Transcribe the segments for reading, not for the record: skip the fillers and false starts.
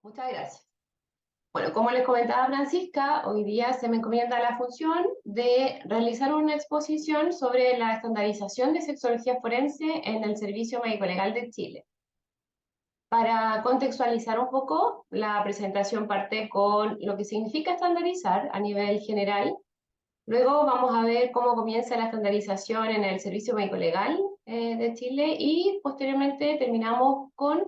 Muchas gracias. Bueno, como les comentaba Francisca, hoy día se me encomienda la función de realizar una exposición sobre la estandarización de sexología forense en el Servicio Médico Legal de Chile. Para contextualizar un poco, la presentación parte con lo que significa estandarizar a nivel general. Luego vamos a ver cómo comienza la estandarización en el Servicio Médico Legal de Chile y posteriormente terminamos con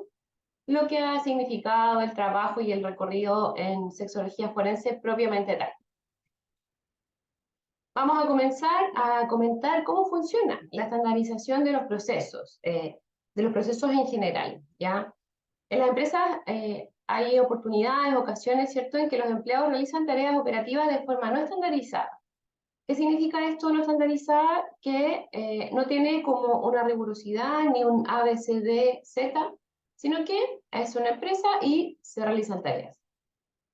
lo que ha significado el trabajo y el recorrido en sexología forense propiamente tal. Vamos a comenzar a comentar cómo funciona la estandarización de los procesos en general, ¿ya? En las empresas hay oportunidades, ocasiones, ¿cierto?, en que los empleados realizan tareas operativas de forma no estandarizada. ¿Qué significa esto no estandarizada? Que no tiene como una rigurosidad ni un A, B, C, D, Z, sino que es una empresa y se realizan tareas.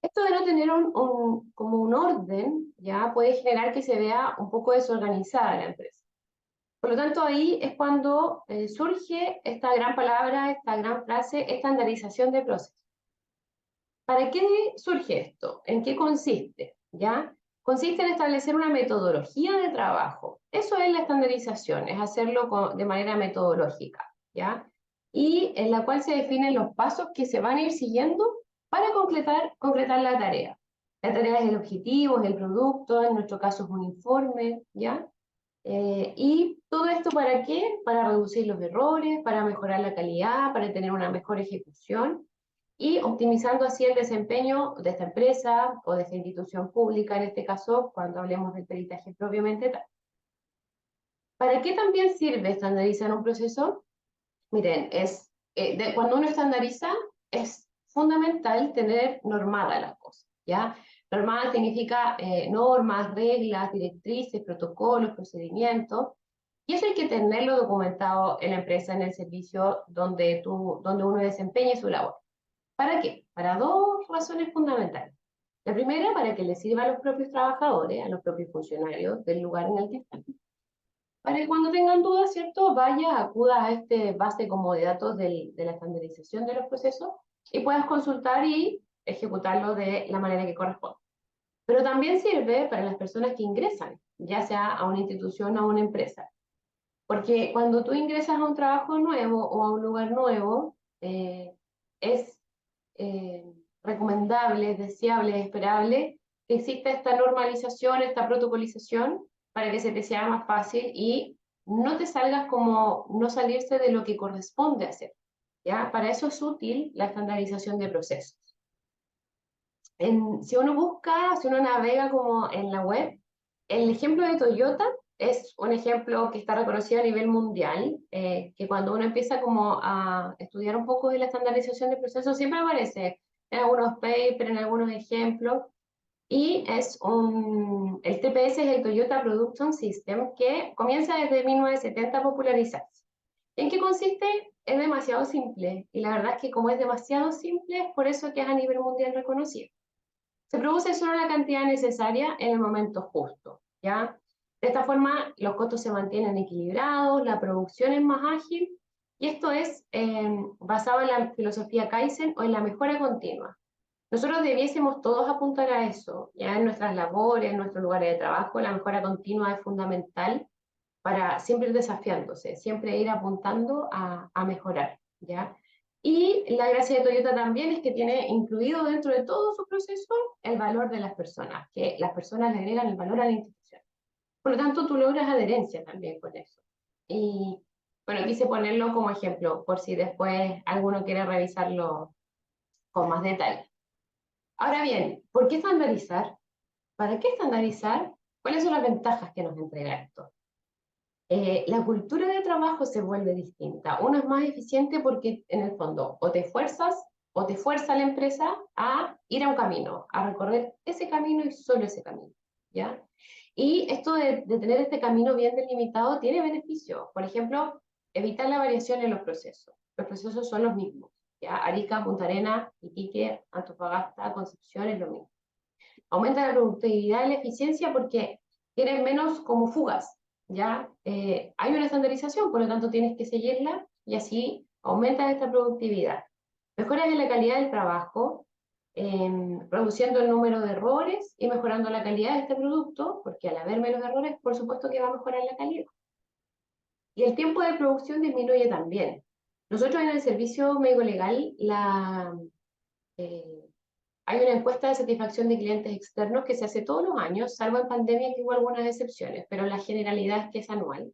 Esto de no tener como un orden, ya puede generar que se vea un poco desorganizada la empresa. Por lo tanto, ahí es cuando surge esta gran palabra, esta gran frase, estandarización de procesos. ¿Para qué surge esto? ¿En qué consiste? ¿Ya? Consiste en establecer una metodología de trabajo. Eso es la estandarización, es hacerlo de manera metodológica, ¿ya? Y en la cual se definen los pasos que se van a ir siguiendo para concretar la tarea. La tarea es el objetivo, es el producto, en nuestro caso es un informe, ¿ya? Y todo esto ¿para qué? Para reducir los errores, para mejorar la calidad, para tener una mejor ejecución y optimizando así el desempeño de esta empresa o de esta institución pública, en este caso, cuando hablemos del peritaje propiamente tal. ¿Para qué también sirve estandarizar un proceso? Miren, cuando uno estandariza, es fundamental tener normadas las cosas, ¿ya? Normada significa normas, reglas, directrices, protocolos, procedimientos, y eso hay que tenerlo documentado en la empresa, en el servicio donde uno desempeñe su labor. ¿Para qué? Para dos razones fundamentales. La primera, para que le sirva a los propios trabajadores, a los propios funcionarios del lugar en el que están. Para que cuando tengan dudas, ¿cierto? Acudas a este base como de datos de la estandarización de los procesos y puedas consultar y ejecutarlo de la manera que corresponde. Pero también sirve para las personas que ingresan, ya sea a una institución o a una empresa. Porque cuando tú ingresas a un trabajo nuevo o a un lugar nuevo, es recomendable, es deseable, es esperable que exista esta normalización, esta protocolización, para que se te sea más fácil y no te salgas como no salirse de lo que corresponde hacer, ¿ya? Para eso es útil la estandarización de procesos. Si uno navega como en la web, el ejemplo de Toyota es un ejemplo que está reconocido a nivel mundial, que cuando uno empieza como a estudiar un poco de la estandarización de procesos, siempre aparece en algunos papers, en algunos ejemplos, y el TPS es el Toyota Production System, que comienza desde 1970 a popularizarse. ¿En qué consiste? Es demasiado simple, y la verdad es que como es demasiado simple, es por eso que es a nivel mundial reconocido. Se produce solo la cantidad necesaria en el momento justo, ¿ya? De esta forma, los costos se mantienen equilibrados, la producción es más ágil, y esto es basado en la filosofía Kaizen o en la mejora continua. Nosotros debiésemos todos apuntar a eso, ya en nuestras labores, en nuestros lugares de trabajo, la mejora continua es fundamental para siempre ir desafiándose, siempre ir apuntando a mejorar, ¿ya? Y la gracia de Toyota también es que tiene incluido dentro de todo su proceso el valor de las personas, que las personas le agregan el valor a la institución. Por lo tanto, tú logras adherencia también con eso. Y bueno, quise ponerlo como ejemplo, por si después alguno quiere revisarlo con más detalle. Ahora bien, ¿por qué estandarizar? ¿Para qué estandarizar? ¿Cuáles son las ventajas que nos entrega esto? La cultura de trabajo se vuelve distinta. Uno es más eficiente porque en el fondo o te fuerza la empresa a ir a un camino, a recorrer ese camino y solo ese camino, ¿ya? Y esto de tener este camino bien delimitado tiene beneficios. Por ejemplo, evitar la variación en los procesos. Los procesos son los mismos, ¿ya? Arica, Punta Arenas, Iquique, Antofagasta, Concepción es lo mismo. Aumenta la productividad y la eficiencia porque tienes menos como fugas, ¿ya? Hay una estandarización, por lo tanto tienes que seguirla y así aumenta esta productividad. Mejoras en la calidad del trabajo, reduciendo el número de errores y mejorando la calidad de este producto, porque al haber menos errores, por supuesto que va a mejorar la calidad. Y el tiempo de producción disminuye también. Nosotros en el servicio médico legal eh, hay una encuesta de satisfacción de clientes externos que se hace todos los años, salvo en pandemia que hubo algunas excepciones, pero la generalidad es que es anual,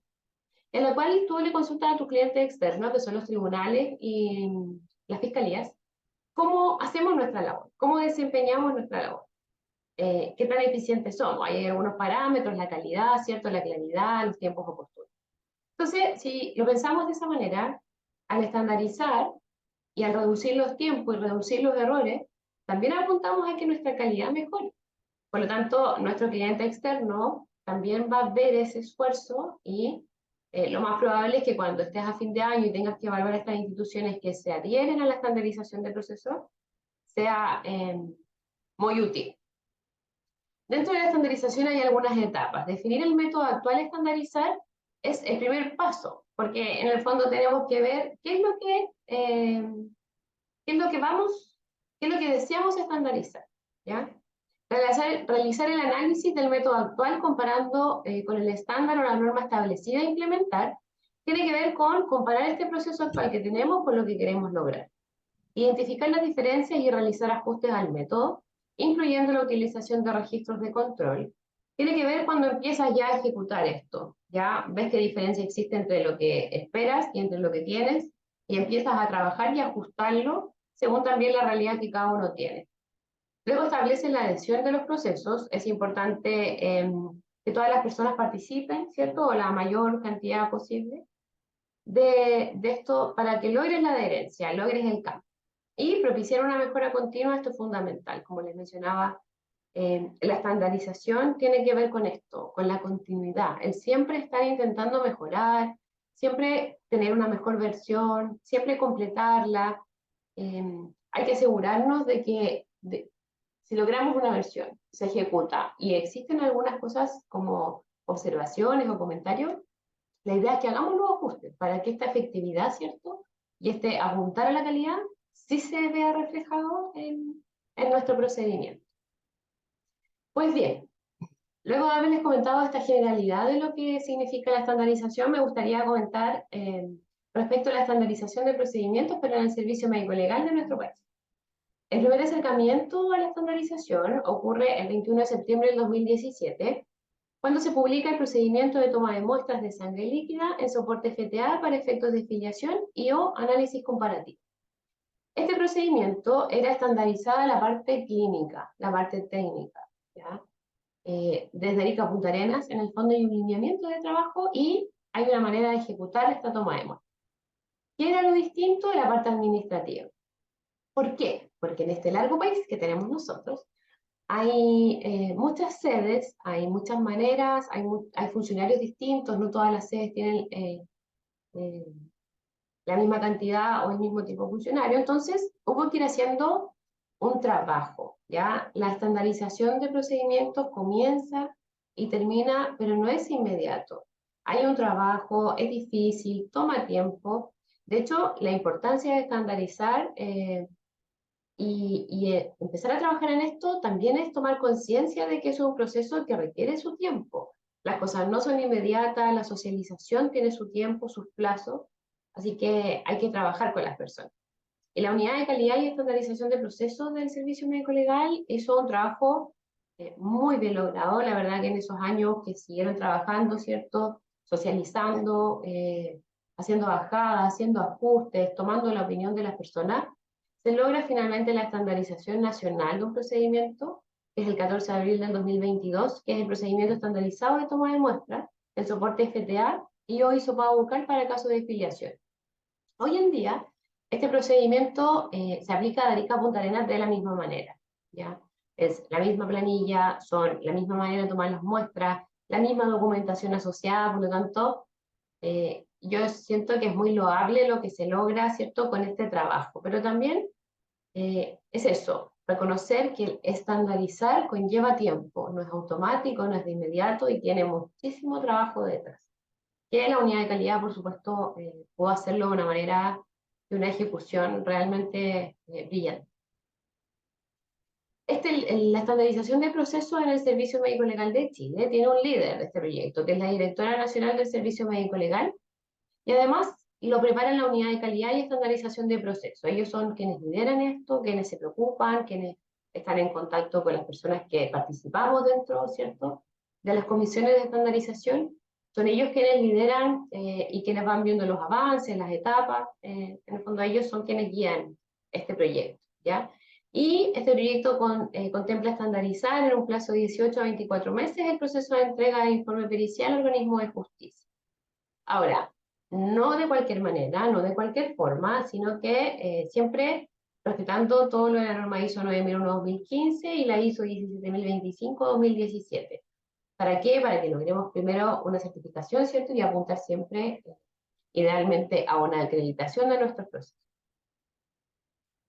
en la cual tú le consultas a tus clientes externos, que son los tribunales y las fiscalías, cómo hacemos nuestra labor, cómo desempeñamos nuestra labor, qué tan eficientes somos. Hay algunos parámetros, la calidad, ¿cierto? La claridad, los tiempos oportunos. Entonces, si lo pensamos de esa manera, al estandarizar y al reducir los tiempos y reducir los errores, también apuntamos a que nuestra calidad mejore. Por lo tanto, nuestro cliente externo también va a ver ese esfuerzo y lo más probable es que cuando estés a fin de año y tengas que evaluar estas instituciones que se adhieren a la estandarización de procesos, sea muy útil. Dentro de la estandarización hay algunas etapas. Definir el método actual de estandarizar es el primer paso, porque en el fondo tenemos que ver qué es lo que, qué es lo que vamos, qué es lo que deseamos estandarizar, ¿ya? Realizar el análisis del método actual comparando con el estándar o la norma establecida a implementar, tiene que ver con comparar este proceso actual que tenemos con lo que queremos lograr. Identificar las diferencias y realizar ajustes al método, incluyendo la utilización de registros de control. Tiene que ver cuando empiezas ya a ejecutar esto. Ya ves qué diferencia existe entre lo que esperas y entre lo que tienes, y empiezas a trabajar y ajustarlo según también la realidad que cada uno tiene. Luego establece la adhesión de los procesos. Es importante que todas las personas participen, ¿cierto? O la mayor cantidad posible de esto para que logres la adherencia, logres el cambio. Y propiciar una mejora continua, esto es fundamental. Como les mencionaba, la estandarización tiene que ver con esto, con la continuidad. El siempre estar intentando mejorar, siempre tener una mejor versión, siempre completarla. Hay que asegurarnos de que si logramos una versión, se ejecuta y existen algunas cosas como observaciones o comentarios, la idea es que hagamos los ajustes para que esta efectividad, ¿cierto? Y este apuntar a la calidad sí se vea reflejado en nuestro procedimiento. Pues bien, luego de haberles comentado esta generalidad de lo que significa la estandarización, me gustaría comentar respecto a la estandarización de procedimientos, pero en el servicio médico legal de nuestro país. El primer acercamiento a la estandarización ocurre el 21 de septiembre del 2017, cuando se publica el procedimiento de toma de muestras de sangre líquida en soporte FTA para efectos de filiación y o análisis comparativo. Este procedimiento era estandarizada la parte clínica, la parte técnica, ¿ya? Desde Arica a Punta Arenas, en el fondo hay un lineamiento de trabajo y hay una manera de ejecutar esta toma de muestras. ¿Qué era lo distinto de la parte administrativa? ¿Por qué? Porque en este largo país que tenemos nosotros, hay muchas sedes, hay muchas maneras, hay funcionarios distintos, no todas las sedes tienen eh, la misma cantidad o el mismo tipo de funcionario, entonces hubo que ir haciendo un trabajo, ¿ya? La estandarización de procedimientos comienza y termina, pero no es inmediato. Hay un trabajo, es difícil, toma tiempo. De hecho, la importancia de estandarizar empezar a trabajar en esto también es tomar conciencia de que es un proceso que requiere su tiempo. Las cosas no son inmediatas, la socialización tiene su tiempo, sus plazos, así que hay que trabajar con las personas. Y la unidad de calidad y estandarización de procesos del servicio médico legal hizo un trabajo muy bien logrado. La verdad que en esos años que siguieron trabajando, ¿cierto? Socializando, haciendo bajadas, haciendo ajustes, tomando la opinión de las personas, se logra finalmente la estandarización nacional de un procedimiento, que es el 14 de abril del 2022, que es el procedimiento estandarizado de toma de muestras, el soporte FTA y o hisopado bucal para casos de filiación. Hoy en día, este procedimiento se aplica a Arica a Punta Arenas de la misma manera, ¿ya? Es la misma planilla, son la misma manera de tomar las muestras, la misma documentación asociada, por lo tanto, yo siento que es muy loable lo que se logra, ¿cierto?, con este trabajo, pero también es eso, reconocer que el estandarizar conlleva tiempo, no es automático, no es de inmediato y tiene muchísimo trabajo detrás. Que la unidad de calidad, por supuesto, pudo hacerlo de una manera, de una ejecución realmente brillante. La estandarización de procesos en el Servicio Médico Legal de Chile tiene un líder de este proyecto, que es la Directora Nacional del Servicio Médico Legal, y además lo prepara la Unidad de Calidad y Estandarización de Procesos. Ellos son quienes lideran esto, quienes se preocupan, quienes están en contacto con las personas que participamos dentro, ¿cierto?, de las comisiones de estandarización. Son ellos quienes lideran y quienes van viendo los avances, las etapas. En el fondo, ellos son quienes guían este proyecto, ¿ya? Y este proyecto contempla estandarizar en un plazo de 18 a 24 meses el proceso de entrega de informe pericial al organismo de justicia. Ahora, no de cualquier manera, no de cualquier forma, sino que siempre respetando todo lo de la norma ISO 9001-2015 y la ISO 17025-2017. ¿Para qué? Para que logremos primero una certificación, ¿cierto? Y apuntar siempre, idealmente, a una acreditación de nuestros procesos.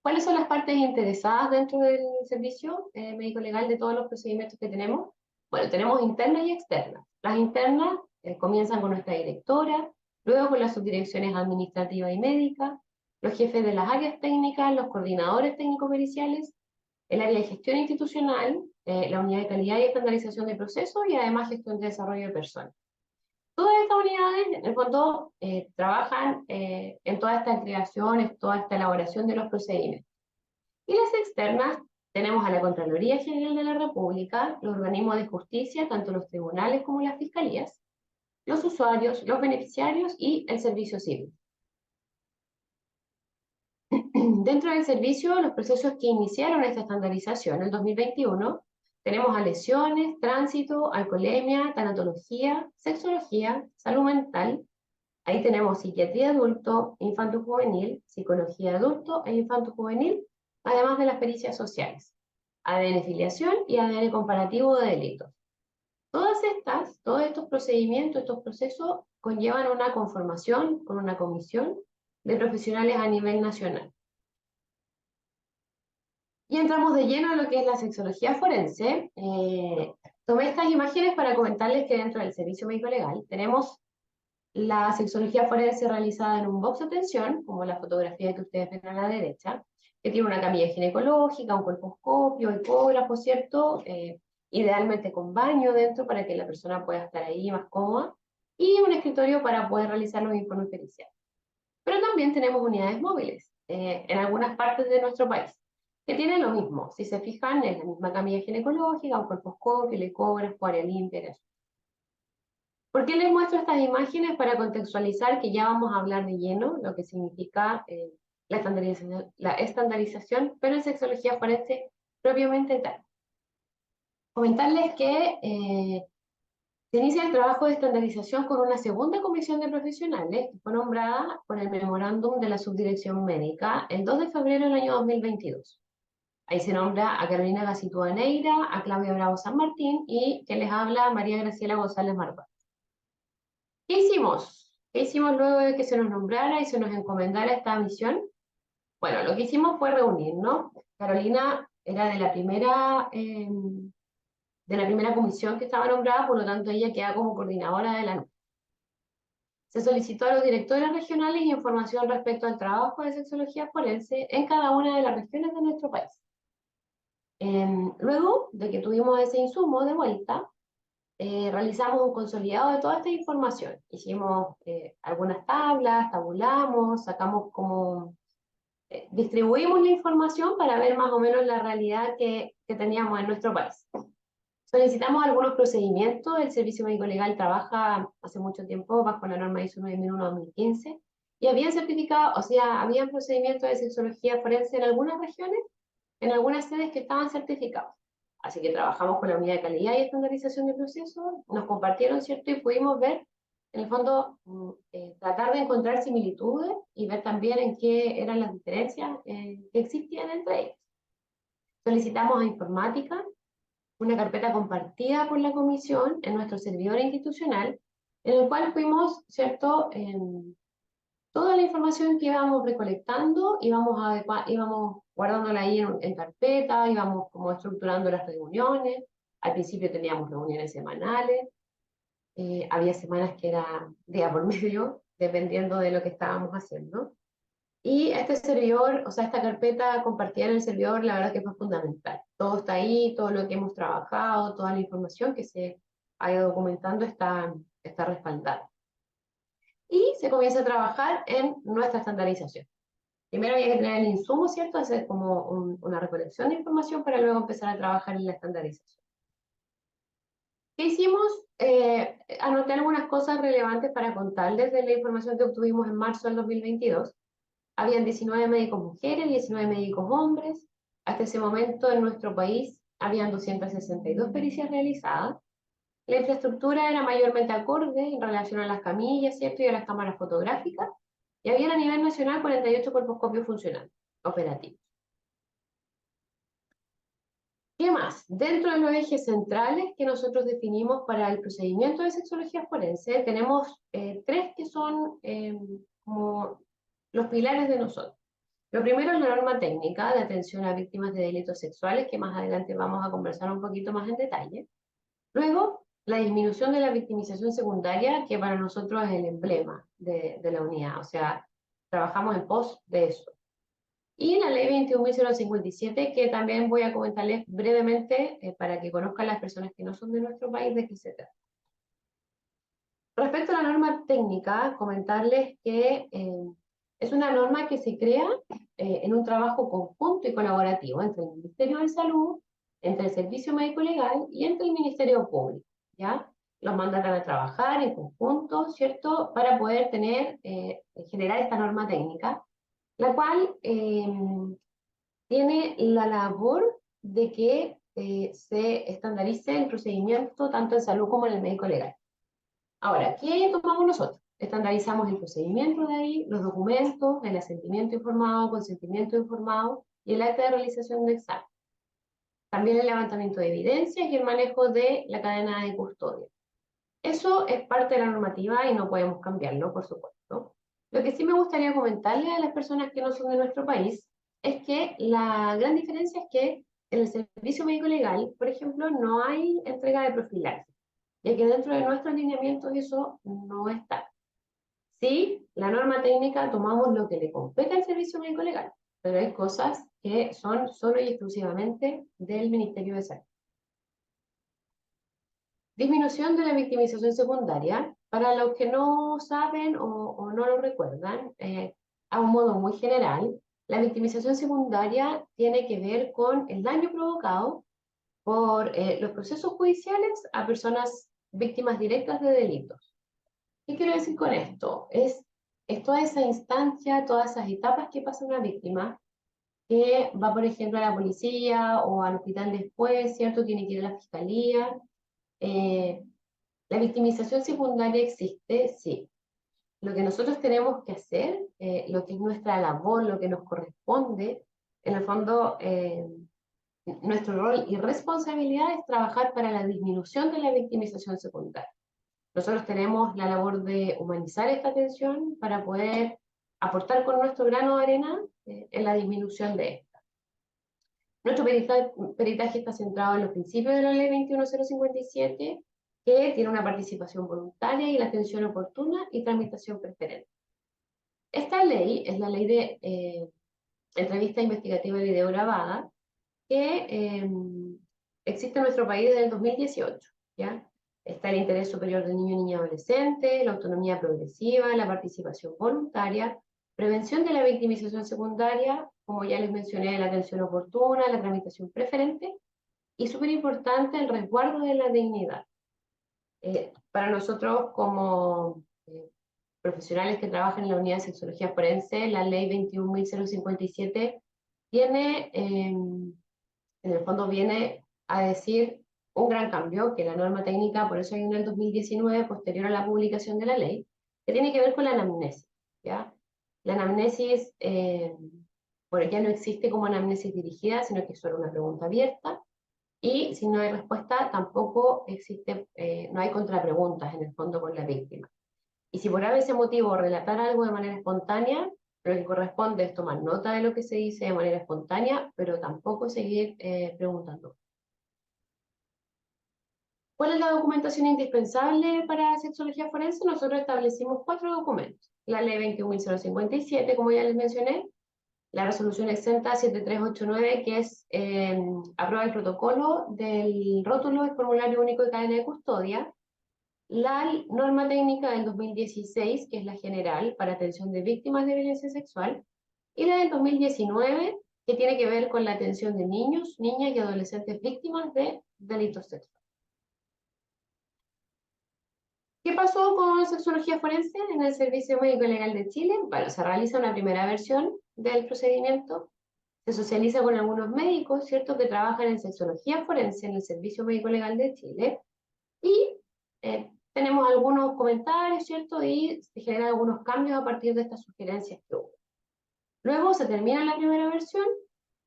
¿Cuáles son las partes interesadas dentro del servicio médico legal de todos los procedimientos que tenemos? Bueno, tenemos internas y externas. Las internas comienzan con nuestra directora, luego con las subdirecciones administrativa y médica, los jefes de las áreas técnicas, los coordinadores técnico-periciales, el área de gestión institucional, la unidad de calidad y estandarización de procesos y además gestión de desarrollo de personas. Todas estas unidades, en el fondo, trabajan en todas estas creaciones, toda esta elaboración de los procedimientos. Y las externas, tenemos a la Contraloría General de la República, los organismos de justicia, tanto los tribunales como las fiscalías, los usuarios, los beneficiarios y el servicio civil. Dentro del servicio, los procesos que iniciaron esta estandarización en el 2021, tenemos a lesiones, tránsito, alcoholemia, tanatología, sexología, salud mental. Ahí tenemos psiquiatría adulto, infanto-juvenil, psicología adulto e infanto-juvenil, además de las pericias sociales, ADN filiación y ADN comparativo de delitos. Todos estos procedimientos, estos procesos, conllevan una conformación con una comisión de profesionales a nivel nacional. Y entramos de lleno en lo que es la sexología forense. Tomé estas imágenes para comentarles que dentro del servicio médico legal tenemos la sexología forense realizada en un box de atención, como la fotografía que ustedes ven a la derecha, que tiene una camilla ginecológica, un colposcopio, ecógrafo, ¿cierto? Idealmente con baño dentro para que la persona pueda estar ahí más cómoda, y un escritorio para poder realizar los informes periciales. Pero también tenemos unidades móviles en algunas partes de nuestro país, que tienen lo mismo. Si se fijan, es la misma camilla ginecológica, un colposcopio, el ecógrafo, área limpia, eso. ¿Por qué les muestro estas imágenes? Para contextualizar que ya vamos a hablar de lleno lo que significa la estandarización, pero en sexología forense propiamente tal. Comentarles que se inicia el trabajo de estandarización con una segunda comisión de profesionales que fue nombrada por el memorándum de la subdirección médica el 2 de febrero del año 2022. Ahí se nombra a Carolina Gacitúa Neira, a Claudia Bravo San Martín y que les habla María Graciela González Marván. ¿Qué hicimos? ¿Qué hicimos luego de que se nos nombrara y se nos encomendara esta misión? Bueno, lo que hicimos fue reunirnos. Carolina era de la primera comisión que estaba nombrada, por lo tanto ella queda como coordinadora de la NUC. Se solicitó a los directores regionales información respecto al trabajo de sexología forense en cada una de las regiones de nuestro país. Luego de que tuvimos ese insumo de vuelta, realizamos un consolidado de toda esta información. Hicimos algunas tablas, tabulamos, sacamos como, distribuimos la información para ver más o menos la realidad que teníamos en nuestro país. Solicitamos algunos procedimientos. El Servicio Médico Legal trabaja hace mucho tiempo bajo la norma ISO 9001-2015 y habían certificado, o sea, habían procedimientos de sexología forense en algunas regiones, en algunas sedes que estaban certificados. Así que trabajamos con la unidad de calidad y estandarización de procesos, nos compartieron, ¿cierto? Y pudimos ver, en el fondo, tratar de encontrar similitudes y ver también en qué eran las diferencias que existían entre ellas. Solicitamos a informática una carpeta compartida por la comisión en nuestro servidor institucional, en el cual fuimos, ¿cierto?, toda la información que íbamos recolectando, íbamos guardándola ahí en carpeta, íbamos como estructurando las reuniones. Al principio teníamos reuniones semanales, había semanas que era día por medio, dependiendo de lo que estábamos haciendo. Y este servidor, o sea, esta carpeta compartida en el servidor, la verdad que fue fundamental. Todo está ahí, todo lo que hemos trabajado, toda la información que se ha ido documentando está respaldada. Y se comienza a trabajar en nuestra estandarización. Primero había que tener el insumo, ¿cierto? Hacer como una recolección de información para luego empezar a trabajar en la estandarización. ¿Qué hicimos? Anoté algunas cosas relevantes para contarles de la información que obtuvimos en marzo del 2022. Habían 19 médicos mujeres, 19 médicos hombres. Hasta ese momento en nuestro país habían 262 pericias realizadas. La infraestructura era mayormente acorde en relación a las camillas, ¿cierto? Y a las cámaras fotográficas. Y había a nivel nacional 48 colposcopios funcionando, operativos. ¿Qué más? Dentro de los ejes centrales que nosotros definimos para el procedimiento de sexología forense, tenemos tres que son como los pilares de nosotros. Lo primero es la norma técnica de atención a víctimas de delitos sexuales, que más adelante vamos a conversar un poquito más en detalle. Luego, la disminución de la victimización secundaria, que para nosotros es el emblema de la unidad, o sea, trabajamos en pos de eso. Y la ley 21.057, que también voy a comentarles brevemente para que conozcan las personas que no son de nuestro país de qué se trata. Respecto a la norma técnica, comentarles que es una norma que se crea en un trabajo conjunto y colaborativo entre el Ministerio de Salud, entre el Servicio Médico Legal y entre el Ministerio Público, ¿ya? Los mandan a trabajar en conjunto, ¿cierto?, para poder generar esta norma técnica, la cual tiene la labor de que se estandarice el procedimiento tanto en salud como en el médico legal. Ahora, ¿qué tomamos nosotros? Estandarizamos el procedimiento de ahí, los documentos, el asentimiento informado, consentimiento informado y el acta de realización de examen. También el levantamiento de evidencias y el manejo de la cadena de custodia. Eso es parte de la normativa y no podemos cambiarlo, por supuesto. Lo que sí me gustaría comentarle a las personas que no son de nuestro país es que la gran diferencia es que en el servicio médico legal, por ejemplo, no hay entrega de profilaxis, ya que dentro de nuestros lineamientos eso no está. Sí, la norma técnica tomamos lo que le compete al servicio médico legal, pero hay cosas que son solo y exclusivamente del Ministerio de Salud. Disminución de la victimización secundaria. Para los que no saben o no lo recuerdan, a un modo muy general, la victimización secundaria tiene que ver con el daño provocado por los procesos judiciales a personas víctimas directas de delitos. ¿Qué quiero decir con esto? Es toda esa instancia, todas esas etapas que pasa una víctima, que va, por ejemplo, a la policía o al hospital después, ¿cierto? Tiene que ir a la fiscalía. La victimización secundaria existe, sí. Lo que nosotros tenemos que hacer, lo que es nuestra labor, lo que nos corresponde, en el fondo, nuestro rol y responsabilidad es trabajar para la disminución de la victimización secundaria. Nosotros tenemos la labor de humanizar esta atención para poder aportar con nuestro grano de arena en la disminución de esta. Nuestro peritaje está centrado en los principios de la ley 21.057, que tiene una participación voluntaria y la atención oportuna y tramitación preferente. Esta ley es la ley de entrevista investigativa y video grabada, que existe en nuestro país desde el 2018, ¿ya? Está el interés superior del niño, niña, adolescente, la autonomía progresiva, la participación voluntaria, prevención de la victimización secundaria, como ya les mencioné, la atención oportuna, la tramitación preferente, y súper importante, el resguardo de la dignidad. Para nosotros, como profesionales que trabajan en la unidad de sexología forense, la ley 21.057 tiene, en el fondo viene a decir un gran cambio, que la norma técnica, por eso hay en el 2019, posterior a la publicación de la ley, que tiene que ver con la anamnesis, ¿ya? La anamnesis, bueno, ya no existe como anamnesis dirigida, sino que es solo una pregunta abierta, y si no hay respuesta, tampoco existe, no hay contrapreguntas en el fondo con la víctima. Y si por ese motivo relatar algo de manera espontánea, lo que corresponde es tomar nota de lo que se dice de manera espontánea, pero tampoco seguir preguntando. ¿Cuál es la documentación indispensable para sexología forense? Nosotros establecimos 4 documentos. la ley 21.057, como ya les mencioné, la resolución exenta 7389, que es aprueba el protocolo del rótulo del formulario único de cadena de custodia, la norma técnica del 2016, que es la general para atención de víctimas de violencia sexual, y la del 2019, que tiene que ver con la atención de niños, niñas y adolescentes víctimas de delitos sexuales. ¿Qué pasó con sexología forense en el Servicio Médico Legal de Chile? Bueno, se realiza una primera versión del procedimiento, se socializa con algunos médicos, ¿cierto?, que trabajan en sexología forense en el Servicio Médico Legal de Chile, y tenemos algunos comentarios, ¿cierto?, y se generan algunos cambios a partir de estas sugerencias que hubo. Luego se termina la primera versión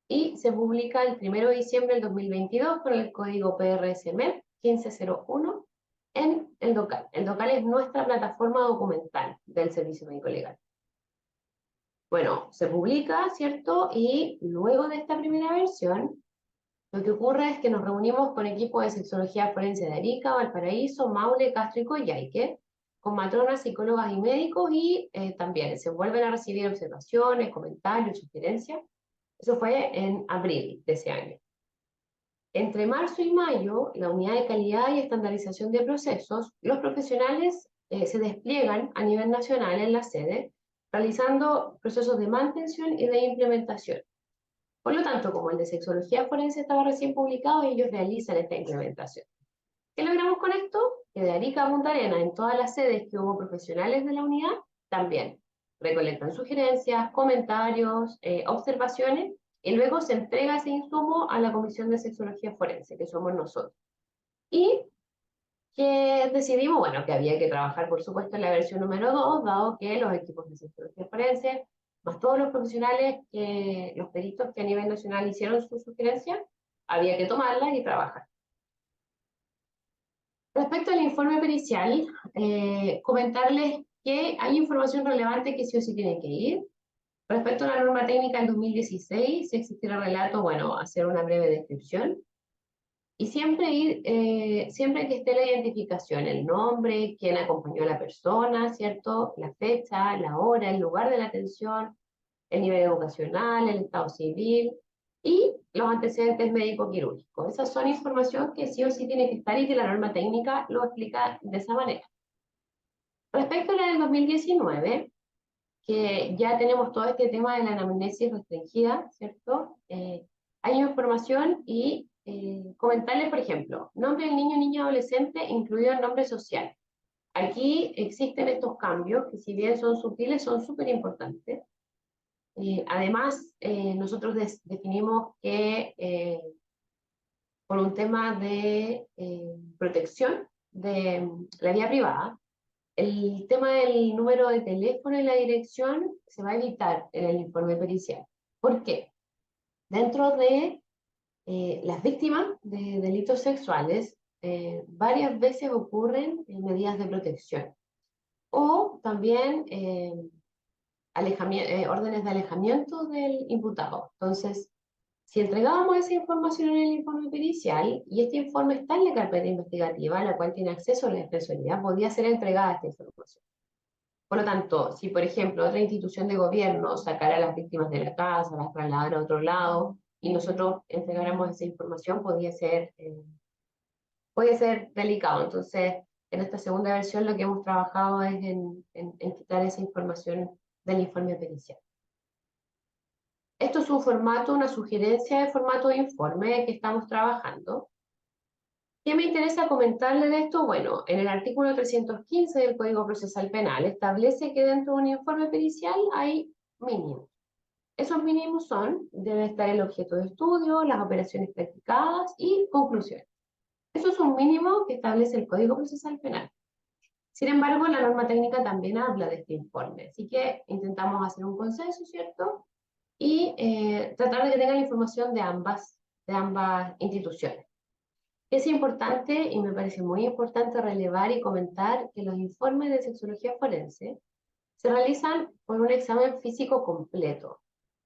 y se publica el 1 de diciembre del 2022 con el código PRSMEP 1501 en el DOCAL. El DOCAL es nuestra plataforma documental del Servicio Médico Legal. Bueno, se publica, ¿cierto? Y luego de esta primera versión, lo que ocurre es que nos reunimos con equipos de sexología forense de Arica, Valparaíso, Maule, Castro y Coyhaique, con matronas, psicólogas y médicos, y también se vuelven a recibir observaciones, comentarios, sugerencias. Eso fue en abril de ese año. Entre marzo y mayo, la unidad de calidad y estandarización de procesos, los profesionales se despliegan a nivel nacional en la sede, realizando procesos de mantención y de implementación. Por lo tanto, como el de sexología forense estaba recién publicado, ellos realizan esta implementación. ¿Qué logramos con esto? Que de Arica a Punta Arenas, en todas las sedes que hubo profesionales de la unidad, también recolectan sugerencias, comentarios, observaciones, y luego se entrega ese insumo a la Comisión de Sexología Forense, que somos nosotros. Y que decidimos, bueno, que había que trabajar, por supuesto, en la versión número 2, dado que los equipos de sexología forense, más todos los profesionales, los peritos que a nivel nacional hicieron sus sugerencias, había que tomarlas y trabajar. Respecto al informe pericial, comentarles que hay información relevante que sí o sí tiene que ir. Respecto a la norma técnica del 2016, si existiera relato, bueno, hacer una breve descripción. Y siempre que esté la identificación, el nombre, quién acompañó a la persona, ¿cierto? La fecha, la hora, el lugar de la atención, el nivel educacional, el estado civil y los antecedentes médico-quirúrgicos. Esas son información que sí o sí tiene que estar y que la norma técnica lo explica de esa manera. Respecto a la del 2019, que ya tenemos todo este tema de la anamnesis restringida, ¿cierto? Hay información y comentarles, por ejemplo, nombre del niño, niña, adolescente, incluido el nombre social. Aquí existen estos cambios que, si bien son sutiles, son súper importantes. Además, nosotros definimos que por un tema de protección de la vida privada, el tema del número de teléfono y la dirección se va a evitar en el informe pericial. ¿Por qué? Dentro de las víctimas de delitos sexuales, varias veces ocurren medidas de protección. O también órdenes de alejamiento del imputado. Entonces, si entregábamos esa información en el informe pericial, y este informe está en la carpeta investigativa, a la cual tiene acceso la Defensoría, podía ser entregada esta información. Por lo tanto, si por ejemplo otra institución de gobierno sacara a las víctimas de la casa, las trasladara a otro lado, y nosotros entregáramos esa información, podía ser delicado. Entonces, en esta segunda versión lo que hemos trabajado es en quitar esa información del informe pericial. Esto es un formato, una sugerencia de formato de informe que estamos trabajando. ¿Qué me interesa comentarle de esto? Bueno, en el artículo 315 del Código Procesal Penal establece que dentro de un informe pericial hay mínimos. Esos mínimos son, debe estar el objeto de estudio, las operaciones practicadas y conclusiones. Eso es un mínimo que establece el Código Procesal Penal. Sin embargo, la norma técnica también habla de este informe, así que intentamos hacer un consenso, ¿cierto? Y tratar de que tengan la información de ambas instituciones. Es importante, y me parece muy importante relevar y comentar, que los informes de sexología forense se realizan por un examen físico completo.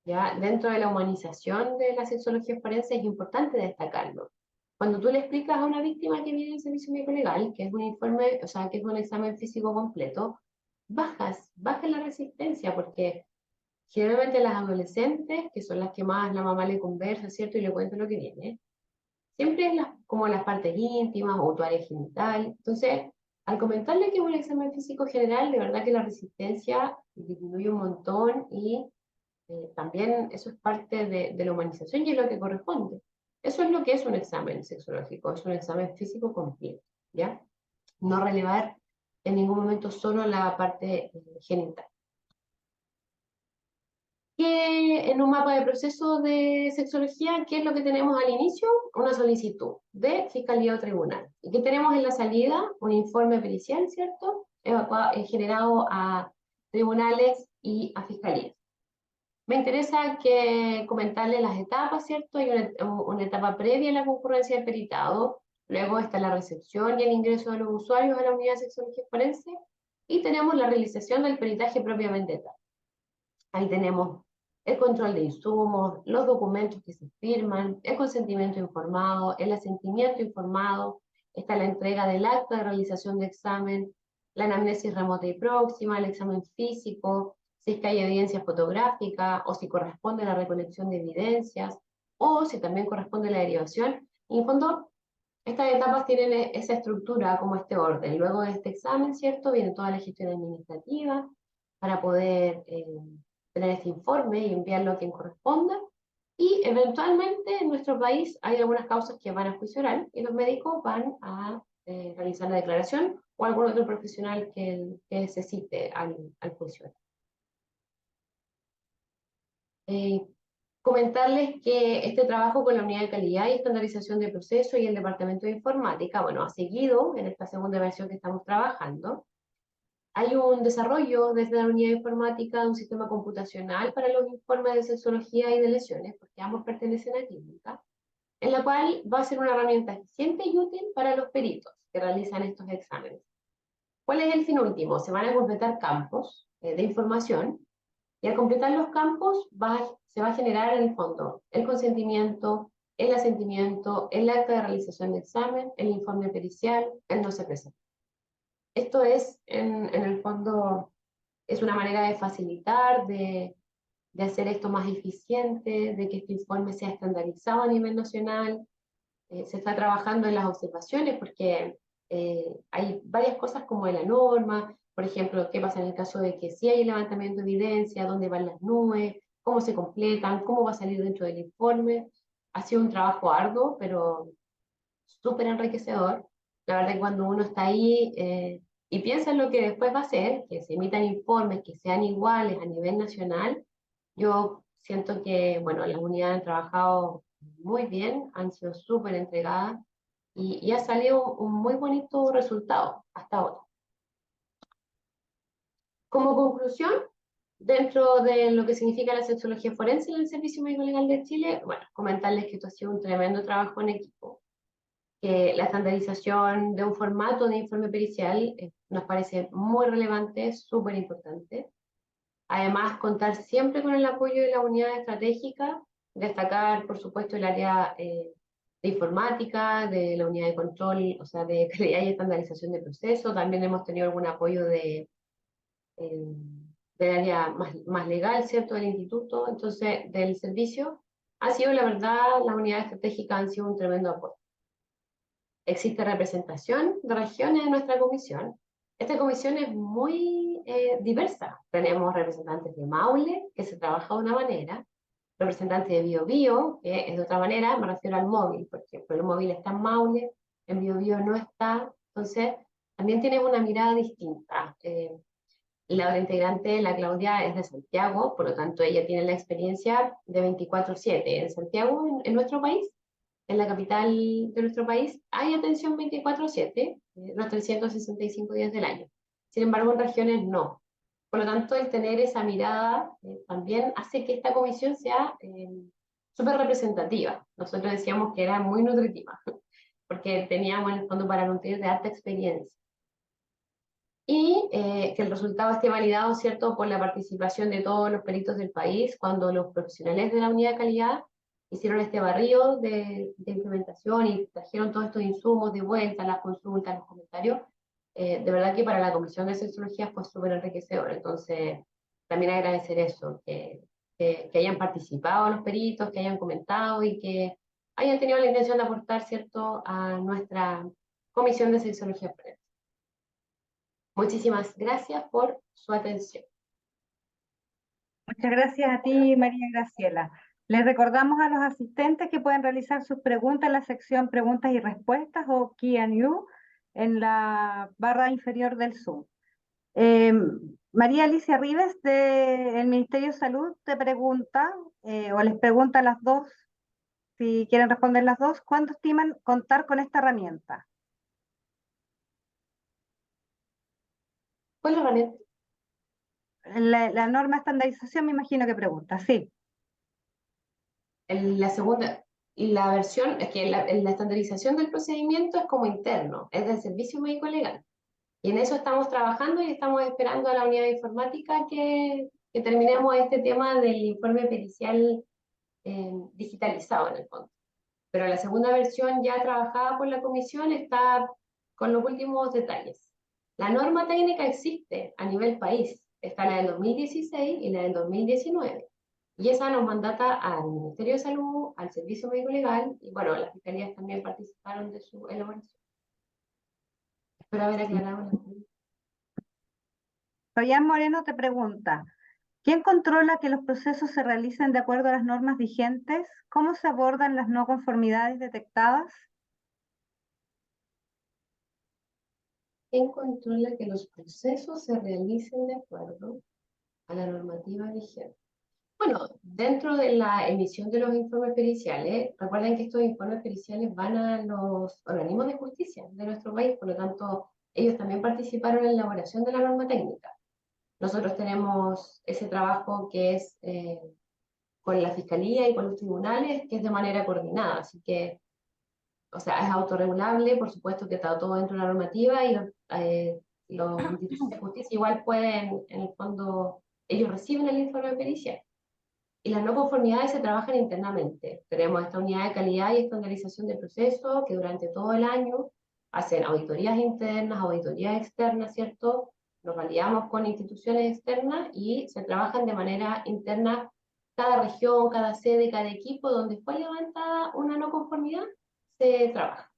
¿Ya? Dentro de la humanización de la sexología forense es importante destacarlo. Cuando tú le explicas a una víctima que viene en servicio médico legal, que es un informe, o sea, que es un examen físico completo, baja la resistencia, porque generalmente las adolescentes, que son las que más la mamá le conversa, ¿cierto? Y le cuenta lo que viene, siempre es como las partes íntimas o tu área genital. Entonces, al comentarle que es un examen físico general, de verdad que la resistencia disminuye un montón y también eso es parte de la humanización y es lo que corresponde. Eso es lo que es un examen sexológico, es un examen físico completo, ¿ya? No relevar en ningún momento solo la parte genital. Que en un mapa de proceso de sexología, ¿qué es lo que tenemos al inicio? Una solicitud de fiscalía o tribunal. ¿Y qué tenemos en la salida? Un informe pericial, ¿cierto? Generado a tribunales y a fiscalías. Me interesa comentarles las etapas, ¿cierto? Hay una etapa previa a la concurrencia del peritado, luego está la recepción y el ingreso de los usuarios a la unidad de sexología forense, y tenemos la realización del peritaje propiamente tal. Ahí tenemos el control de insumos, los documentos que se firman, el consentimiento informado, el asentimiento informado, está la entrega del acta de realización de examen, la anamnesis remota y próxima, el examen físico, si es que hay evidencia fotográfica o si corresponde la recolección de evidencias o si también corresponde la derivación. Y en fondo, estas etapas tienen esa estructura como este orden. Luego de este examen, ¿cierto? Viene toda la gestión administrativa para poder tener este informe y enviarlo a quien corresponda. Y eventualmente en nuestro país hay algunas causas que van a juicio oral y los médicos van a realizar la declaración o algún otro profesional que necesite al juicio oral. Eh, Comentarles que este trabajo con la unidad de calidad y estandarización de procesos y el departamento de informática, bueno, ha seguido en esta segunda versión que estamos trabajando. Hay un desarrollo desde la unidad de informática de un sistema computacional para los informes de sexología y de lesiones, porque ambos pertenecen a clínica, en la cual va a ser una herramienta eficiente y útil para los peritos que realizan estos exámenes. ¿Cuál es el fin último? Se van a completar campos de información y al completar los campos se va a generar en el fondo el consentimiento, el asentimiento, el acta de realización de examen, el informe pericial, el no se presenta. Esto es, en el fondo, es una manera de facilitar, de hacer esto más eficiente, de que este informe sea estandarizado a nivel nacional. Se está trabajando en las observaciones porque hay varias cosas como en la norma, por ejemplo, qué pasa en el caso de que sí hay levantamiento de evidencia, dónde van las nubes, cómo se completan, cómo va a salir dentro del informe. Ha sido un trabajo arduo, pero súper enriquecedor. La verdad que cuando uno está ahí y piensa en lo que después va a ser, que se emitan informes que sean iguales a nivel nacional, yo siento que, bueno, las unidades han trabajado muy bien, han sido súper entregadas y ha salido un muy bonito resultado hasta ahora. Como conclusión, dentro de lo que significa la sexología forense en el Servicio Médico Legal de Chile, bueno, comentarles que esto ha sido un tremendo trabajo en equipo, que la estandarización de un formato de informe pericial nos parece muy relevante, súper importante. Además, contar siempre con el apoyo de la unidad estratégica, destacar, por supuesto, el área de informática, de la unidad de control, o sea, de calidad y estandarización de procesos. También hemos tenido algún apoyo del área más legal, ¿cierto?, del instituto, entonces, del servicio. Ha sido, la verdad, las unidades estratégicas han sido un tremendo apoyo. Existe representación de regiones en nuestra comisión. Esta comisión es muy diversa. Tenemos representantes de Maule, que se trabaja de una manera, representantes de Biobío, que es de otra manera, me refiero al móvil, porque el móvil está en Maule, en Biobío no está, entonces también tiene una mirada distinta. La otra integrante, la Claudia, es de Santiago, por lo tanto ella tiene la experiencia de 24/7. En Santiago, en nuestro país, en la capital de nuestro país, hay atención 24/7, los 365 días del año. Sin embargo, en regiones no. Por lo tanto, el tener esa mirada también hace que esta comisión sea súper representativa. Nosotros decíamos que era muy nutritiva, porque teníamos en el fondo para nutrir de alta experiencia. Y que el resultado esté validado, ¿cierto?, por la participación de todos los peritos del país, cuando los profesionales de la unidad de calidad hicieron este barrido de implementación y trajeron todos estos insumos de vuelta, las consultas, los comentarios. de verdad que para la Comisión de Sexología fue súper enriquecedor. Entonces, también agradecer eso, que hayan participado los peritos, que hayan comentado y que hayan tenido la intención de aportar, ¿cierto?, a nuestra Comisión de Sexología Forense. Muchísimas gracias por su atención. Muchas gracias a ti, María Graciela. Les recordamos a los asistentes que pueden realizar sus preguntas en la sección preguntas y respuestas o Q&A en la barra inferior del Zoom. María Alicia Rives del Ministerio de Salud te pregunta, o les pregunta a las dos, si quieren responder las dos, ¿cuándo estiman contar con esta herramienta? ¿Cuál es la herramienta? La norma de estandarización me imagino que pregunta, sí. La segunda, la versión, es que la estandarización del procedimiento es como interno, es del Servicio Médico Legal. Y en eso estamos trabajando y estamos esperando a la unidad de informática que terminemos este tema del informe pericial digitalizado en el fondo. Pero la segunda versión ya trabajada por la comisión está con los últimos detalles. La norma técnica existe a nivel país, está la del 2016 y la del 2019. Y esa nos mandata al Ministerio de Salud, al Servicio Médico Legal, y bueno, las fiscalías también participaron de su elaboración. Espero haber aclarado la pregunta. Fabián Moreno te pregunta, ¿quién controla que los procesos se realicen de acuerdo a las normas vigentes? ¿Cómo se abordan las no conformidades detectadas? ¿Quién controla que los procesos se realicen de acuerdo a la normativa vigente? Bueno, dentro de la emisión de los informes periciales, recuerden que estos informes periciales van a los organismos de justicia de nuestro país, por lo tanto, ellos también participaron en la elaboración de la norma técnica. Nosotros tenemos ese trabajo que es con la fiscalía y con los tribunales, que es de manera coordinada, así que, o sea, es autorregulable, por supuesto que está todo dentro de la normativa y los instituciones de justicia igual pueden, en el fondo, ellos reciben el informe pericial. Y las no conformidades se trabajan internamente. Tenemos esta unidad de calidad y estandarización de procesos que durante todo el año hacen auditorías internas, auditorías externas, ¿cierto? Nos validamos con instituciones externas y se trabajan de manera interna cada región, cada sede, cada equipo donde fue levantada una no conformidad, se trabaja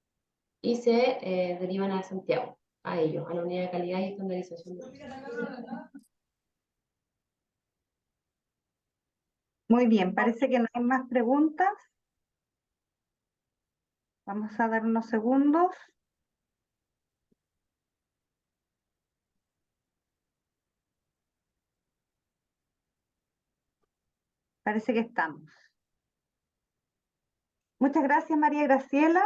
y se derivan a Santiago, a ellos, a la unidad de calidad y estandarización de procesos. Muy bien, parece que no hay más preguntas. Vamos a dar unos segundos. Parece que estamos. Muchas gracias, María Graciela.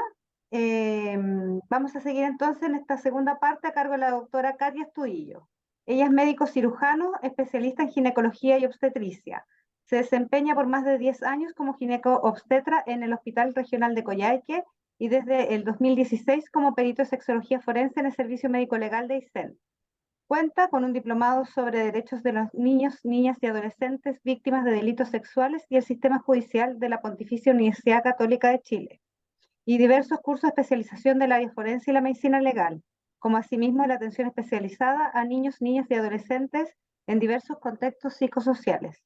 Vamos a seguir entonces en esta segunda parte a cargo de la doctora Katia Estudillo. Ella es médico cirujano, especialista en ginecología y obstetricia. Se desempeña por más de 10 años como gineco-obstetra en el Hospital Regional de Coyhaique y desde el 2016 como perito de sexología forense en el Servicio Médico Legal de Aysén. Cuenta con un diplomado sobre derechos de los niños, niñas y adolescentes víctimas de delitos sexuales y el sistema judicial de la Pontificia Universidad Católica de Chile, y diversos cursos de especialización del área forense y la medicina legal, como asimismo la atención especializada a niños, niñas y adolescentes en diversos contextos psicosociales.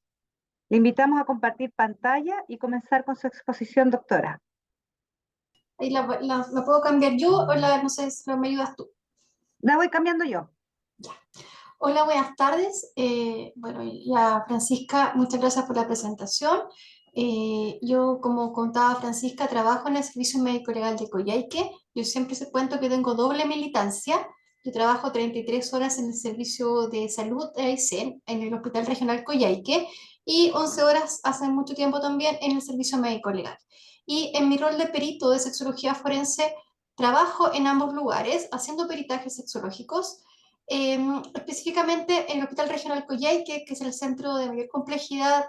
Le invitamos a compartir pantalla y comenzar con su exposición, doctora. Ahí la puedo cambiar yo o no sé si me ayudas tú. La voy cambiando yo. Ya. Hola, buenas tardes. Bueno, ya Francisca, muchas gracias por la presentación. Yo, como contaba Francisca, trabajo en el Servicio Médico Legal de Coyhaique. Yo siempre se cuento que tengo doble militancia. Yo trabajo 33 horas en el Servicio de Salud de Aysén, en el Hospital Regional Coyhaique, y 11 horas hace mucho tiempo también en el Servicio Médico Legal. Y en mi rol de perito de sexología forense, trabajo en ambos lugares haciendo peritajes sexológicos. Específicamente en el Hospital Regional Coyhaique, que es el centro de mayor complejidad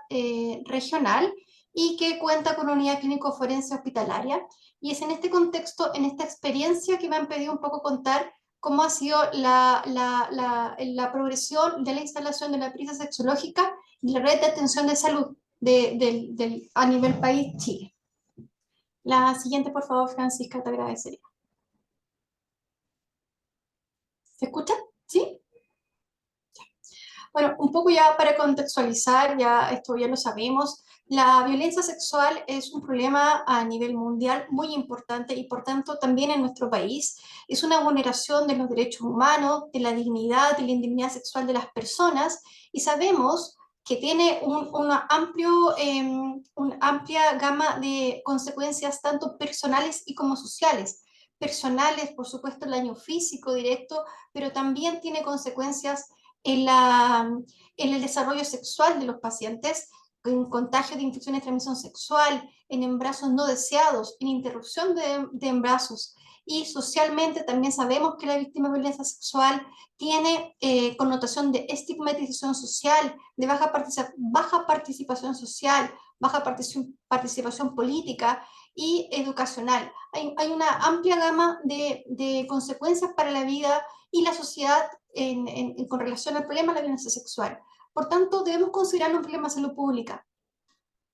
regional y que cuenta con una unidad clínico-forense hospitalaria. Y es en este contexto, en esta experiencia, que me han pedido un poco contar cómo ha sido la progresión de la instalación de la perita sexológica y la red de atención de salud a nivel país Chile. La siguiente, por favor, Francisca, te agradecería. ¿Se escucha? ¿Sí? Bueno, un poco ya para contextualizar, ya esto ya lo sabemos, la violencia sexual es un problema a nivel mundial muy importante y por tanto también en nuestro país. Es una vulneración de los derechos humanos, de la dignidad, de la intimidad sexual de las personas y sabemos que tiene una amplia gama de consecuencias tanto personales y como sociales. Personales, por supuesto, el daño físico directo, pero también tiene consecuencias en el desarrollo sexual de los pacientes, en contagio de infecciones de transmisión sexual, en embarazos no deseados, en interrupción de embarazos. Y socialmente también sabemos que la víctima de violencia sexual tiene connotación de estigmatización social, de baja participación social, baja participación política y educacional. Hay una amplia gama de consecuencias para la vida y la sociedad con relación al problema de la violencia sexual. Por tanto, debemos considerarlo un problema de salud pública.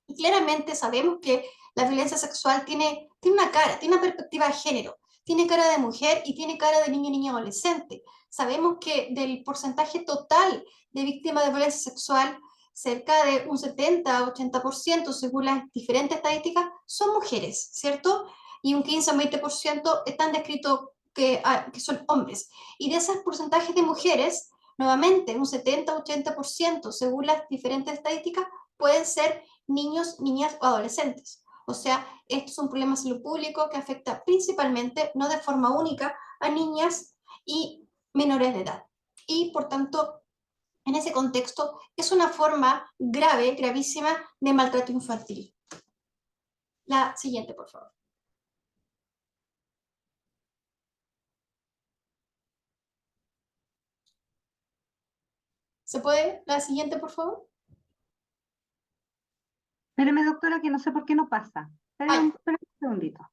Y claramente sabemos que la violencia sexual tiene una cara, tiene una perspectiva de género, tiene cara de mujer y tiene cara de niño, niña, adolescente. Sabemos que del porcentaje total de víctimas de violencia sexual, cerca de un 70-80%, según las diferentes estadísticas, son mujeres, ¿cierto? Y un 15-20% están descritos que son hombres. Y de esos porcentajes de mujeres, nuevamente, un 70-80%, según las diferentes estadísticas, pueden ser niños, niñas o adolescentes. O sea, esto es un problema de salud público que afecta principalmente, no de forma única, a niñas y menores de edad. Y por tanto, en ese contexto, es una forma grave, gravísima de maltrato infantil. La siguiente, por favor. ¿Se puede? La siguiente, por favor. Espéreme, doctora, que no sé por qué no pasa. Ay, Espéreme un segundito.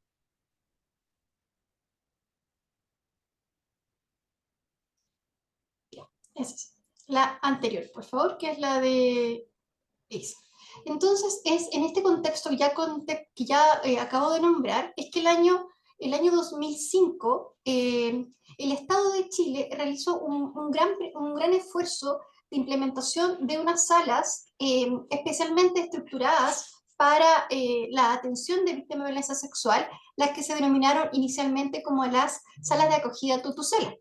esa es la anterior, por favor, que es la de esa. Entonces, es en este contexto que ya acabo de nombrar, es que el año 2005, el Estado de Chile realizó un gran esfuerzo de implementación de unas salas especialmente estructuradas para la atención de víctimas de violencia sexual, las que se denominaron inicialmente como las salas de acogida Tutucela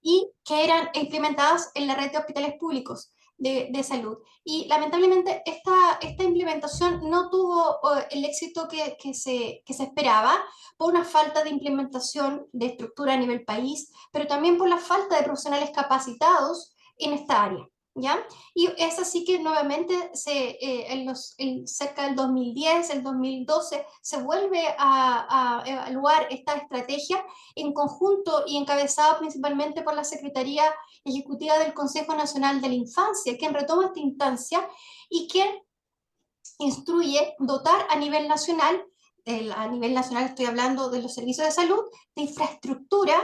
y que eran implementadas en la red de hospitales públicos de salud. Y lamentablemente esta implementación no tuvo el éxito que se esperaba por una falta de implementación de estructura a nivel país, pero también por la falta de profesionales capacitados en esta área. ¿Ya? Y es así que nuevamente cerca del 2010, el 2012, se vuelve a evaluar esta estrategia en conjunto y encabezado principalmente por la Secretaría Ejecutiva del Consejo Nacional de la Infancia, quien retoma esta instancia y quien instruye dotar a nivel nacional estoy hablando de los servicios de salud, de infraestructura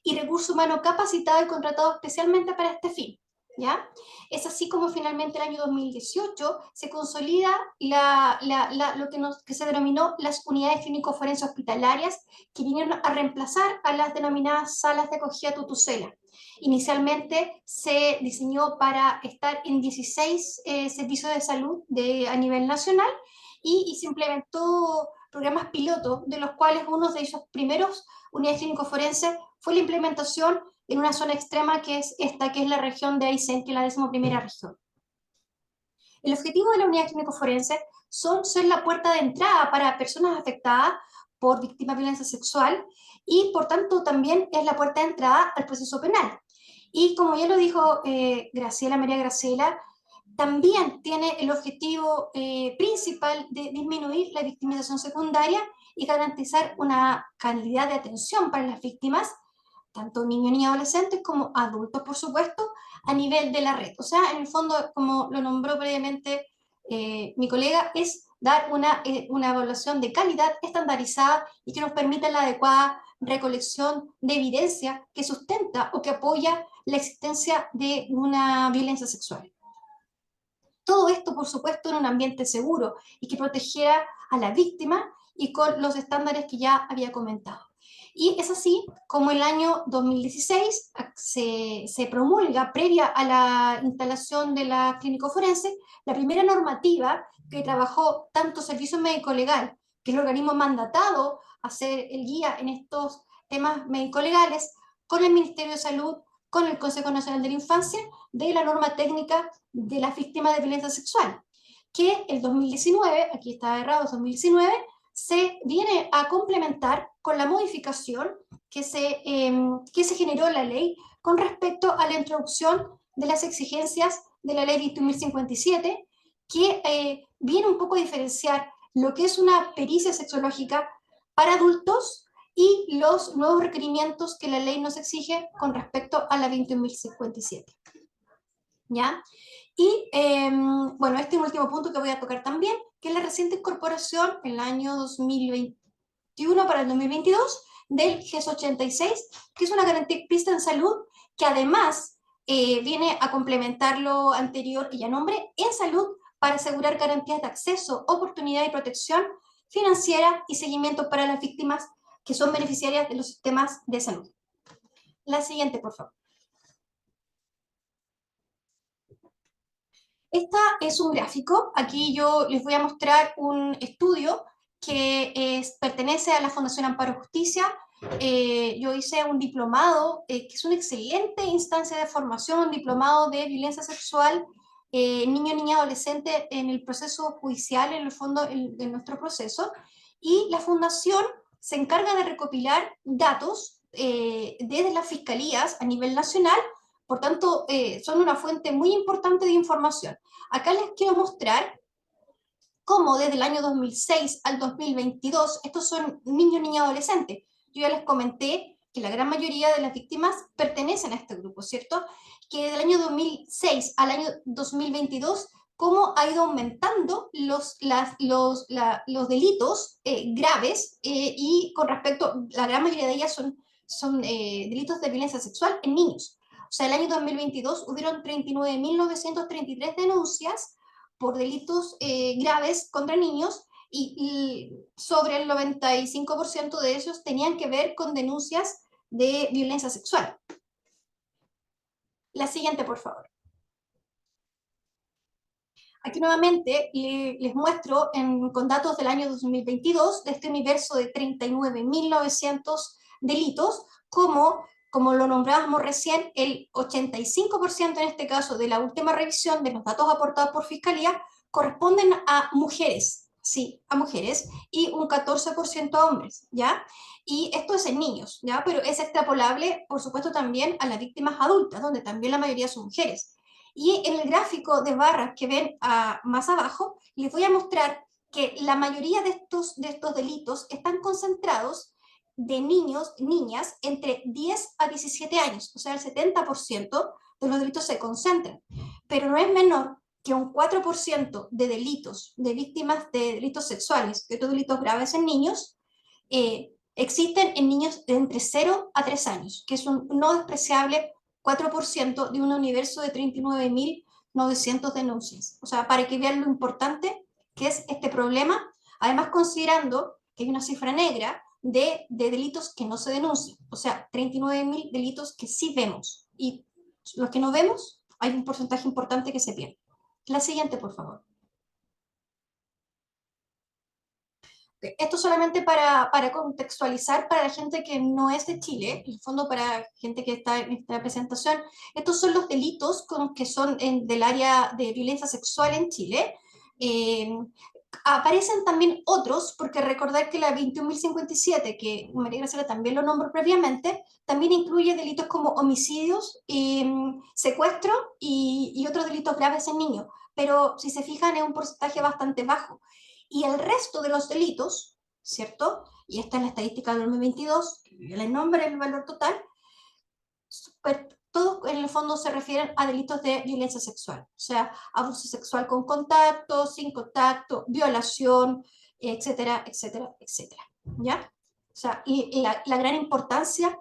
y recurso humano capacitado y contratado especialmente para este fin. ¿Ya? Es así como finalmente el año 2018 se consolida lo que se denominó las unidades clínico-forenses hospitalarias, que vinieron a reemplazar a las denominadas salas de acogida Tutucela. Inicialmente se diseñó para estar en 16 servicios de salud a nivel nacional y se implementó programas pilotos, de los cuales uno de esos primeros unidades clínico-forenses fue la implementación en una zona extrema que es esta, que es la región de Aysén, que es la 11ª región. El objetivo de la unidad clínico-forense son ser la puerta de entrada para personas afectadas por víctimas de violencia sexual y por tanto también es la puerta de entrada al proceso penal. Y como ya lo dijo María Graciela, también tiene el objetivo principal de disminuir la victimización secundaria y garantizar una calidad de atención para las víctimas, tanto niños, niñas, adolescentes como adultos, por supuesto, a nivel de la red. O sea, en el fondo, como lo nombró previamente mi colega, es dar una evaluación de calidad estandarizada y que nos permita la adecuada recolección de evidencia que sustenta o que apoya la existencia de una violencia sexual. Todo esto, por supuesto, en un ambiente seguro y que protegiera a la víctima y con los estándares que ya había comentado. Y es así como el año 2016 se promulga, previa a la instalación de la clínico forense, la primera normativa que trabajó tanto Servicio Médico Legal, que es el organismo mandatado a ser el guía en estos temas médico-legales, con el Ministerio de Salud, con el Consejo Nacional de la Infancia, de la norma técnica de las víctimas de violencia sexual, que el 2019, aquí está errado, 2019, se viene a complementar con la modificación que se generó en la ley con respecto a la introducción de las exigencias de la ley 21.057, que viene un poco a diferenciar lo que es una pericia sexológica para adultos y los nuevos requerimientos que la ley nos exige con respecto a la 21.057. ¿Ya? Y bueno, este último punto que voy a tocar también, que es la reciente incorporación en el año 2021 para el 2022 del GES 86, que es una garantía explícita en salud, que además viene a complementar lo anterior que ya nombré en salud para asegurar garantías de acceso, oportunidad y protección financiera y seguimiento para las víctimas que son beneficiarias de los sistemas de salud. La siguiente, por favor. Esta es un gráfico. Aquí yo les voy a mostrar un estudio que pertenece a la Fundación Amparo Justicia. Yo hice un diplomado, que es una excelente instancia de formación, un diplomado de violencia sexual, niño, niña, adolescente en el proceso judicial, en el fondo de nuestro proceso. Y la Fundación se encarga de recopilar datos desde las fiscalías a nivel nacional. Por tanto, son una fuente muy importante de información. Acá les quiero mostrar cómo desde el año 2006 al 2022, estos son niños, niñas, adolescentes. Yo ya les comenté que la gran mayoría de las víctimas pertenecen a este grupo, ¿cierto? Que desde el año 2006 al año 2022, cómo ha ido aumentando los delitos graves y con respecto, la gran mayoría de ellas son delitos de violencia sexual en niños. O sea, el año 2022 hubieron 39.933 denuncias por delitos graves contra niños y sobre el 95% de ellos tenían que ver con denuncias de violencia sexual. La siguiente, por favor. Aquí nuevamente les muestro con datos del año 2022 de este universo de 39.900 delitos, como lo nombrábamos recién, el 85% en este caso de la última revisión de los datos aportados por Fiscalía corresponden a mujeres, sí, a mujeres, y un 14% a hombres, ¿ya? Y esto es en niños, ¿ya? Pero es extrapolable, por supuesto, también a las víctimas adultas, donde también la mayoría son mujeres. Y en el gráfico de barras que ven más abajo, les voy a mostrar que la mayoría de estos delitos están concentrados de niños, niñas, entre 10 a 17 años, o sea, el 70% de los delitos se concentran. Pero no es menor que un 4% de delitos, de víctimas de delitos sexuales, de otros delitos graves en niños, existen en niños de entre 0 a 3 años, que es un no despreciable 4% de un universo de 39.900 denuncias. O sea, para que vean lo importante que es este problema, además considerando que hay una cifra negra de delitos que no se denuncian. O sea, 39.000 delitos que sí vemos. Y los que no vemos, hay un porcentaje importante que se pierde. La siguiente, por favor. Esto solamente para contextualizar para la gente que no es de Chile, en el fondo para gente que está en esta presentación, estos son los delitos que son del área de violencia sexual en Chile. Aparecen también otros, porque recordar que la 21.057, que María Graciela también lo nombró previamente, también incluye delitos como homicidios, secuestro y otros delitos graves en niños, pero si se fijan es un porcentaje bastante bajo. Y el resto de los delitos, ¿cierto? Y esta es la estadística del 2022, que el nombre el valor total, todos en el fondo se refieren a delitos de violencia sexual, o sea, abuso sexual con contacto, sin contacto, violación, etcétera, etcétera, etcétera, ¿ya? O sea, y la gran importancia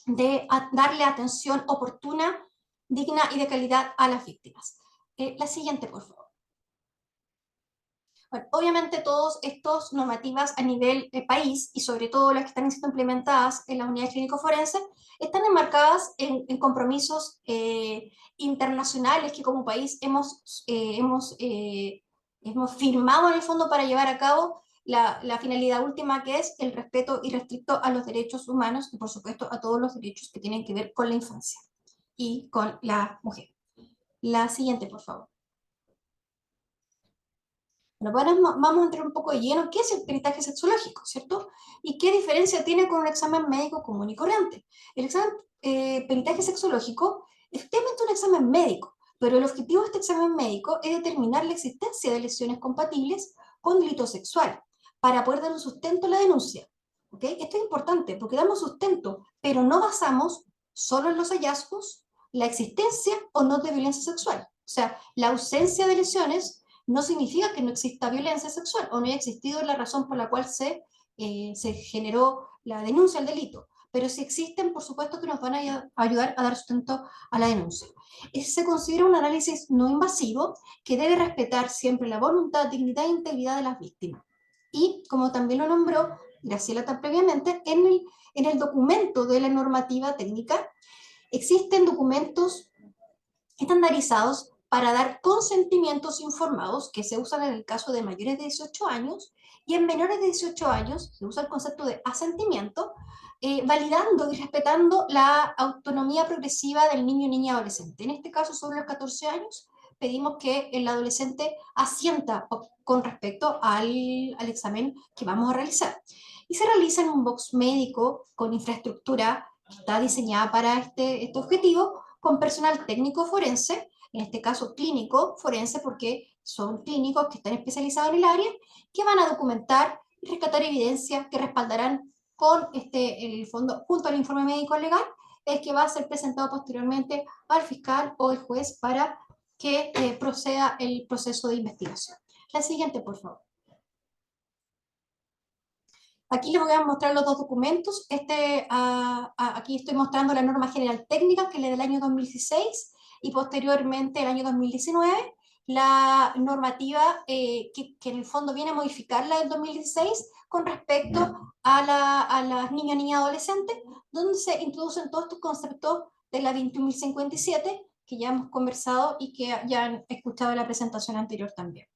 de darle atención oportuna, digna y de calidad a las víctimas. La siguiente, por favor. Bueno, obviamente todas estas normativas a nivel país y sobre todo las que están siendo implementadas en las unidades clínico-forenses están enmarcadas en compromisos internacionales que como país hemos firmado en el fondo para llevar a cabo la finalidad última, que es el respeto irrestricto a los derechos humanos y por supuesto a todos los derechos que tienen que ver con la infancia y con la mujer. La siguiente, por favor. Bueno, vamos a entrar un poco de lleno. ¿Qué es el peritaje sexológico, cierto? ¿Y qué diferencia tiene con un examen médico común y corriente? El examen peritaje sexológico es efectivamente un examen médico, pero el objetivo de este examen médico es determinar la existencia de lesiones compatibles con delito sexual para poder dar un sustento a la denuncia. ¿Okay? Esto es importante porque damos sustento, pero no basamos solo en los hallazgos la existencia o no de violencia sexual. O sea, la ausencia de lesiones no significa que no exista violencia sexual o no haya existido la razón por la cual se generó la denuncia al delito. Pero si existen, por supuesto que nos van a ayudar a dar sustento a la denuncia. Se considera un análisis no invasivo que debe respetar siempre la voluntad, dignidad e integridad de las víctimas. Y, como también lo nombró Graciela tan previamente, en el documento de la normativa técnica existen documentos estandarizados para dar consentimientos informados que se usan en el caso de mayores de 18 años y en menores de 18 años se usa el concepto de asentimiento, validando y respetando la autonomía progresiva del niño, niña, adolescente. En este caso, sobre los 14 años, pedimos que el adolescente asienta con respecto al examen que vamos a realizar. Y se realiza en un box médico con infraestructura que está diseñada para este objetivo, con personal técnico forense, en este caso clínico forense, porque son clínicos que están especializados en el área, que van a documentar y rescatar evidencia que respaldarán con el fondo, junto al informe médico legal, el que va a ser presentado posteriormente al fiscal o el juez para que proceda el proceso de investigación. La siguiente, por favor. Aquí les voy a mostrar los dos documentos. Aquí estoy mostrando la norma general técnica, que es la del año 2016, y posteriormente, el año 2019, la normativa que en el fondo viene a modificar la del 2016 con respecto a las niñas, niñas y adolescentes, donde se introducen todos estos conceptos de la 21.057, que ya hemos conversado y que ya han escuchado en la presentación anterior también.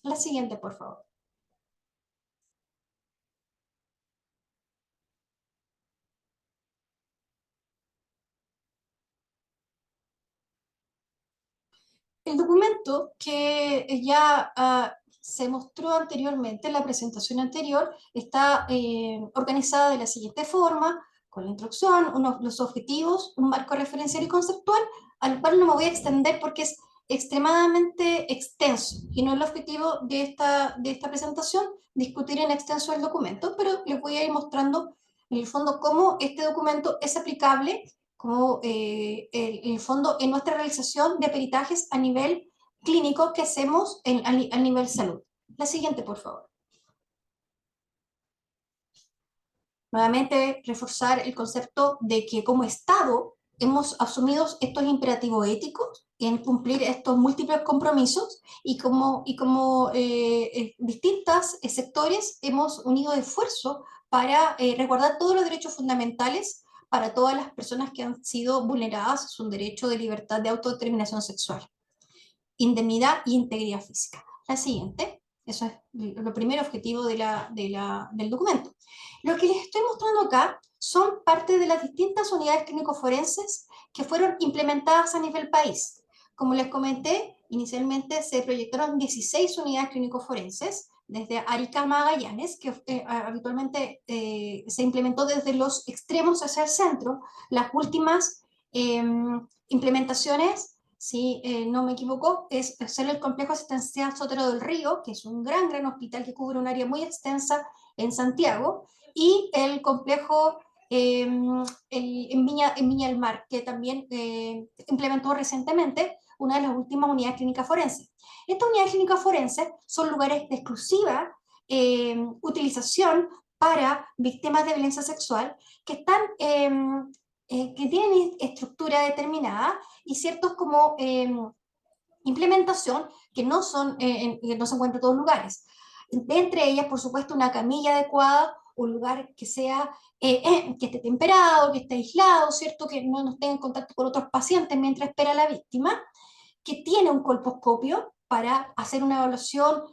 La siguiente, por favor. El documento que ya se mostró anteriormente en la presentación anterior está organizada de la siguiente forma, con la introducción, los objetivos, un marco referencial y conceptual, al cual no me voy a extender porque es extremadamente extenso y no es el objetivo de esta presentación discutir en extenso el documento, pero les voy a ir mostrando en el fondo cómo este documento es aplicable como en el fondo en nuestra realización de peritajes a nivel clínico que hacemos a nivel salud. La siguiente, por favor. Nuevamente, reforzar el concepto de que como Estado hemos asumido estos imperativos éticos en cumplir estos múltiples compromisos y como distintos sectores hemos unido esfuerzo para resguardar todos los derechos fundamentales para todas las personas que han sido vulneradas su derecho de libertad de autodeterminación sexual, indemnidad y integridad física. La siguiente, eso es el primer objetivo del documento. Lo que les estoy mostrando acá son parte de las distintas unidades clínico-forenses que fueron implementadas a nivel país. Como les comenté, inicialmente se proyectaron 16 unidades clínico-forenses, desde Arica a Magallanes, que habitualmente se implementó desde los extremos hacia el centro. Las últimas implementaciones, si no me equivoco, es el complejo asistencial Sotero del Río, que es un gran hospital que cubre un área muy extensa en Santiago, y el complejo en Viña del Mar, que también implementó recientemente una de las últimas unidades clínicas forenses. Estas unidades clínicas forenses son lugares de exclusiva utilización para víctimas de violencia sexual que están que tienen estructura determinada y ciertos como implementación que no se encuentra en todos lugares. Entre ellas, por supuesto, una camilla adecuada, un lugar que sea que esté temperado, que esté aislado, ¿cierto? Que no esté en contacto con otros pacientes mientras espera a la víctima, que tiene un colposcopio para hacer una evaluación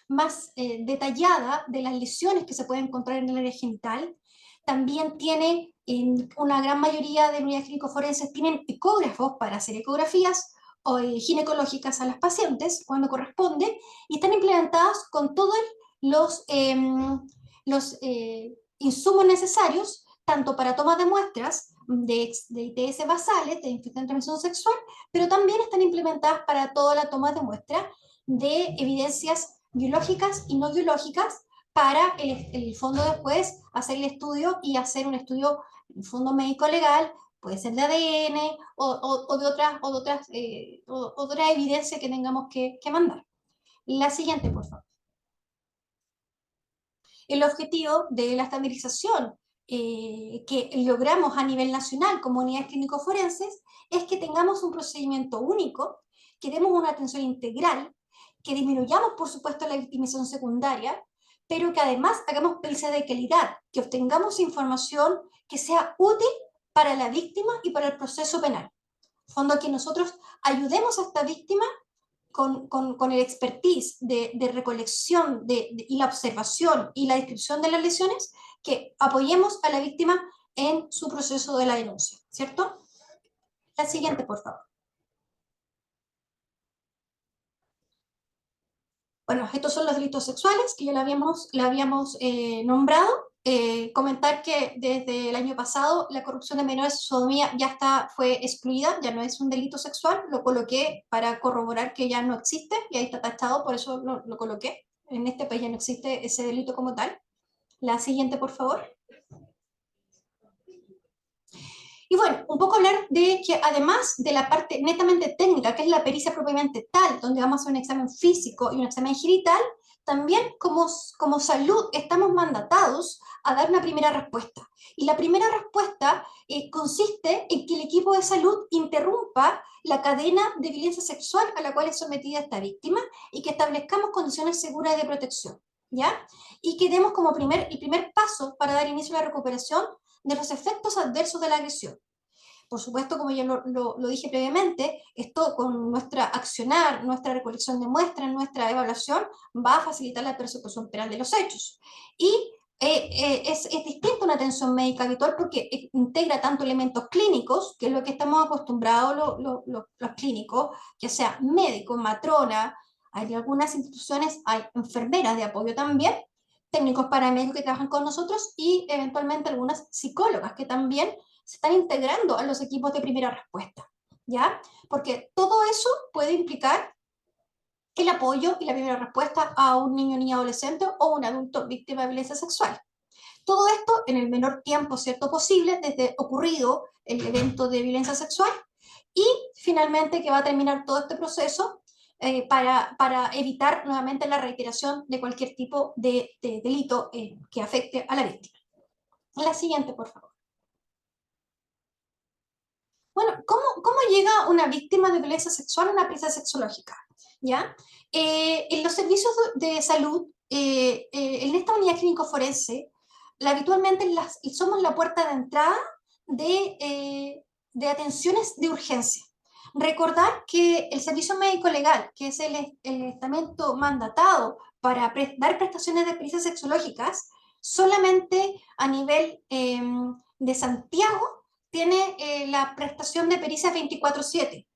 más detallada de las lesiones que se pueden encontrar en el área genital. También tiene, una gran mayoría de unidades clínico-forenses tienen ecógrafos para hacer ecografías ginecológicas a las pacientes cuando corresponde, y están implementadas con todos los insumos necesarios, tanto para toma de muestras de ITS basales, de infección de transmisión sexual, pero también están implementadas para toda la toma de muestra de evidencias biológicas y no biológicas, para el fondo después hacer el estudio y hacer un estudio, en fondo médico legal, puede ser de ADN o de otra evidencia que tengamos que mandar. La siguiente, por favor. El objetivo de la estandarización que logramos a nivel nacional como unidades clínico-forenses es que tengamos un procedimiento único, que demos una atención integral, que disminuyamos, por supuesto, la victimización secundaria, pero que además hagamos pericia de calidad, que obtengamos información que sea útil para la víctima y para el proceso penal. Fondo que nosotros ayudemos a esta víctima con el expertise de recolección y la observación y la descripción de las lesiones, que apoyemos a la víctima en su proceso de la denuncia, ¿cierto? La siguiente, por favor. Bueno, estos son los delitos sexuales que ya la habíamos nombrado. Comentar que desde el año pasado la corrupción de menores, sodomía, fue excluida, ya no es un delito sexual. Lo coloqué para corroborar que ya no existe, y ahí está tachado, por eso lo coloqué. En este país ya no existe ese delito como tal. La siguiente, por favor. Y bueno, un poco hablar de que además de la parte netamente técnica, que es la pericia propiamente tal, donde vamos a hacer un examen físico y un examen genital, también como salud estamos mandatados a dar una primera respuesta. Y la primera respuesta consiste en que el equipo de salud interrumpa la cadena de violencia sexual a la cual es sometida esta víctima, y que establezcamos condiciones seguras de protección, ¿ya? Y que demos como el primer paso para dar inicio a la recuperación de los efectos adversos de la agresión. Por supuesto, como ya lo dije previamente, esto con nuestra accionar, nuestra recolección de muestras, nuestra evaluación, va a facilitar la persecución penal de los hechos. Y es distinta una atención médica habitual, porque integra tanto elementos clínicos, que es lo que estamos acostumbrados los clínicos, ya sea médico, matrona, hay algunas instituciones, hay enfermeras de apoyo también, técnicos paramédicos que trabajan con nosotros, y eventualmente algunas psicólogas que también se están integrando a los equipos de primera respuesta, ¿ya? Porque todo eso puede implicar el apoyo y la primera respuesta a un niño, niña, adolescente o un adulto víctima de violencia sexual. Todo esto en el menor tiempo, ¿cierto?, posible desde ocurrido el evento de violencia sexual, y finalmente que va a terminar todo este proceso para evitar nuevamente la reiteración de cualquier tipo de delito que afecte a la víctima. La siguiente, por favor. Bueno, ¿cómo llega una víctima de violencia sexual a una pericia sexológica? ¿Ya? En los servicios de salud, en esta unidad clínico-forense, habitualmente somos la puerta de entrada de atenciones de urgencia. Recordar que el servicio médico legal, que es el estamento mandatado para dar prestaciones de pericias sexológicas, solamente a nivel de Santiago tiene la prestación de pericia 24/7,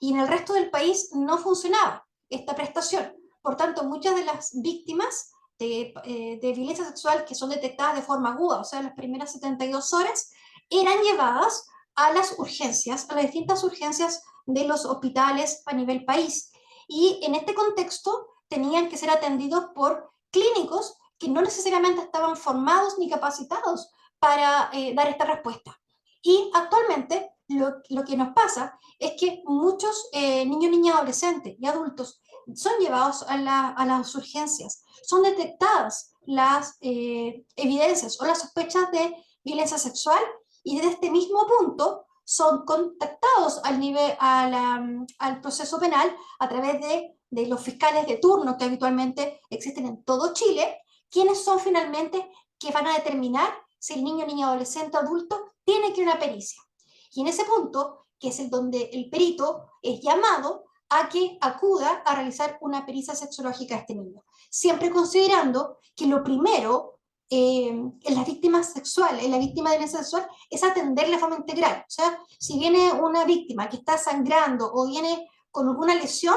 y en el resto del país no funcionaba esta prestación. Por tanto, muchas de las víctimas de violencia sexual que son detectadas de forma aguda, o sea, en las primeras 72 horas, eran llevadas a las urgencias, a las distintas urgencias de los hospitales a nivel país. Y en este contexto tenían que ser atendidos por clínicos que no necesariamente estaban formados ni capacitados para dar esta respuesta. Y actualmente lo que nos pasa es que muchos niños, niñas, adolescentes y adultos son llevados a las urgencias, son detectadas las evidencias o las sospechas de violencia sexual, y desde este mismo punto son contactados al proceso penal a través de los fiscales de turno que habitualmente existen en todo Chile, quienes son finalmente que van a determinar si el niño, niña, adolescente o adulto tiene que ir a una pericia. Y en ese punto, que es el donde el perito es llamado a que acuda a realizar una pericia sexológica a este niño, siempre considerando que lo primero en las víctimas sexuales, en la víctima de violencia sexual, es atenderla de forma integral. O sea, si viene una víctima que está sangrando o viene con alguna lesión,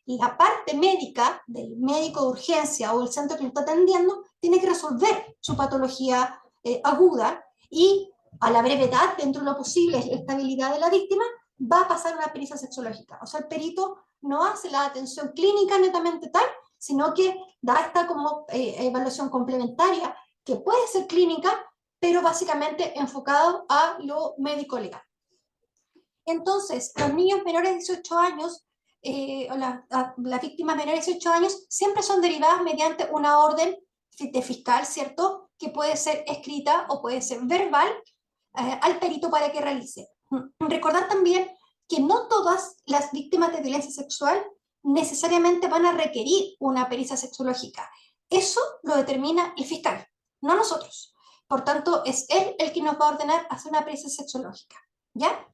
la parte médica del médico de urgencia o el centro que lo está atendiendo tiene que resolver su patología aguda y a la brevedad, dentro de lo posible, la estabilidad de la víctima, va a pasar una pericia sexológica. O sea, el perito no hace la atención clínica netamente tal, sino que da esta como evaluación complementaria que puede ser clínica, pero básicamente enfocado a lo médico-legal. Entonces, los niños menores de 18 años, o las víctimas menores de 18 años, siempre son derivadas mediante una orden de fiscal, ¿cierto? Que puede ser escrita o puede ser verbal al perito para que realice. Recordar también que no todas las víctimas de violencia sexual necesariamente van a requerir una pericia sexológica. Eso lo determina el fiscal, no nosotros. Por tanto, es él el que nos va a ordenar hacer una pericia sexológica. ¿Ya?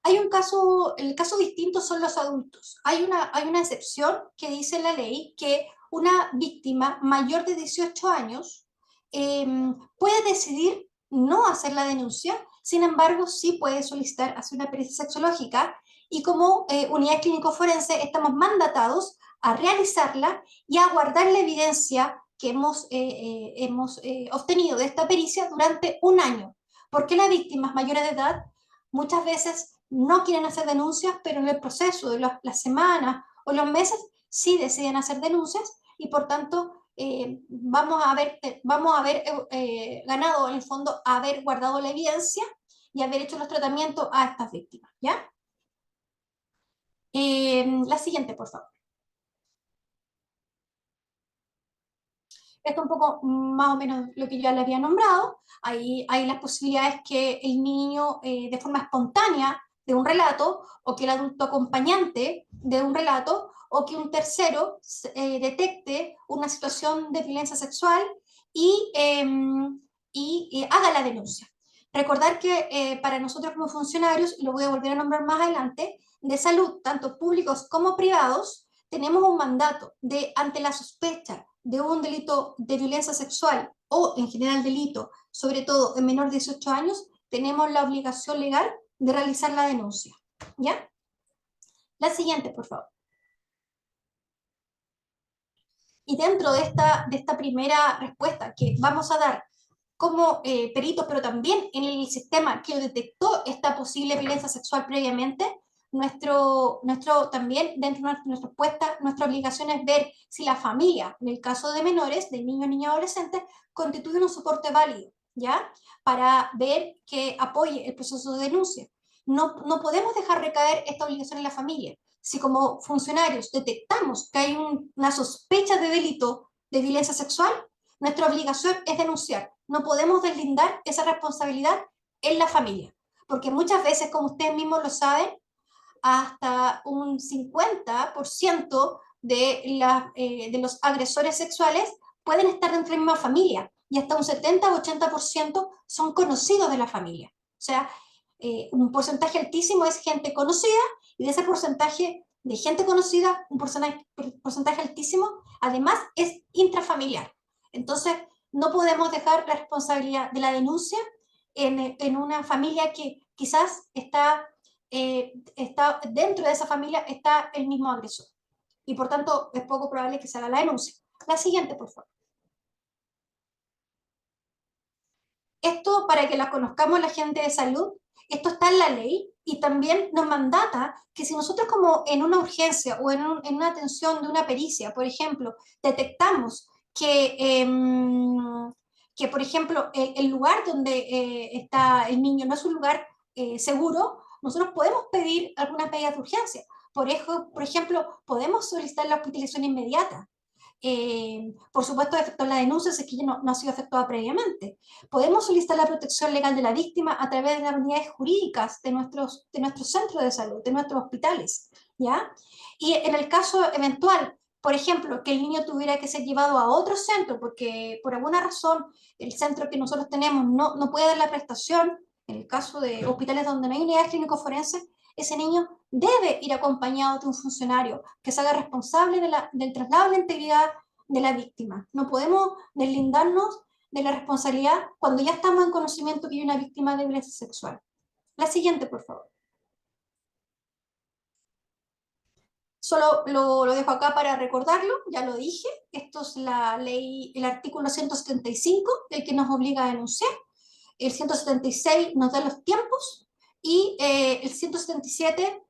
Hay un caso, el caso distinto son los adultos. Hay una excepción que dice la ley que una víctima mayor de 18 años puede decidir no hacer la denuncia, sin embargo, sí puede solicitar hacer una pericia sexológica y como unidad clínico-forense estamos mandatados a realizarla y a guardar la evidencia que hemos obtenido de esta pericia durante un año, porque las víctimas mayores de edad muchas veces no quieren hacer denuncias, pero en el proceso de las semanas o los meses sí deciden hacer denuncias y por tanto vamos a haber ganado en el fondo haber guardado la evidencia y haber hecho los tratamientos a estas víctimas, ¿ya? La siguiente, por favor. Esto es un poco más o menos lo que ya le había nombrado. Hay las posibilidades que el niño de forma espontánea de un relato o que el adulto acompañante de un relato o que un tercero detecte una situación de violencia sexual y haga la denuncia. Recordar que para nosotros como funcionarios, y lo voy a volver a nombrar más adelante, de salud, tanto públicos como privados, tenemos un mandato de, ante la sospecha de un delito de violencia sexual o en general delito, sobre todo en menor de 18 años, tenemos la obligación legal de realizar la denuncia. ¿Ya? La siguiente, por favor. Y dentro de esta primera respuesta que vamos a dar como peritos, pero también en el sistema que detectó esta posible violencia sexual previamente, también dentro de nuestra respuesta, nuestra obligación es ver si la familia, en el caso de menores, de niños, niñas, adolescentes, constituye un soporte válido, ¿ya? Para ver que apoye el proceso de denuncia. No podemos dejar recaer esta obligación en la familia. Si como funcionarios detectamos que hay una sospecha de delito de violencia sexual, nuestra obligación es denunciar. No podemos deslindar esa responsabilidad en la familia, porque muchas veces, como ustedes mismos lo saben, hasta un 50% de los agresores sexuales pueden estar dentro de la misma familia y hasta un 70 o 80% son conocidos de la familia. O sea, un porcentaje altísimo es gente conocida y de ese porcentaje de gente conocida, un porcentaje altísimo además es intrafamiliar. Entonces, no podemos dejar la responsabilidad de la denuncia en una familia que quizás está dentro de esa familia está el mismo agresor. Y por tanto, es poco probable que se haga la denuncia. La siguiente, por favor. Esto, para que la conozcamos la gente de salud, esto está en la ley y también nos mandata que si nosotros como en una urgencia o en una atención de una pericia, por ejemplo, detectamos que por ejemplo, el lugar donde está el niño no es un lugar seguro, nosotros podemos pedir algunas medidas de urgencia. Por ejemplo, podemos solicitar la hospitalización inmediata. Por supuesto, efectuar la denuncia si es que no ha sido efectuada previamente. Podemos solicitar la protección legal de la víctima a través de las unidades jurídicas de nuestros centros de salud, de nuestros hospitales, ¿ya? Y en el caso eventual, por ejemplo, que el niño tuviera que ser llevado a otro centro porque por alguna razón el centro que nosotros tenemos no puede dar la prestación, en el caso de hospitales donde no hay unidades clínico-forenses, ese niño debe ir acompañado de un funcionario que se haga responsable del traslado de la integridad de la víctima. No podemos deslindarnos de la responsabilidad cuando ya estamos en conocimiento que hay una víctima de violencia sexual. La siguiente, por favor. Solo lo dejo acá para recordarlo, ya lo dije. Esto es la ley, el artículo 175, el que nos obliga a denunciar. El 176 nos da los tiempos y el 177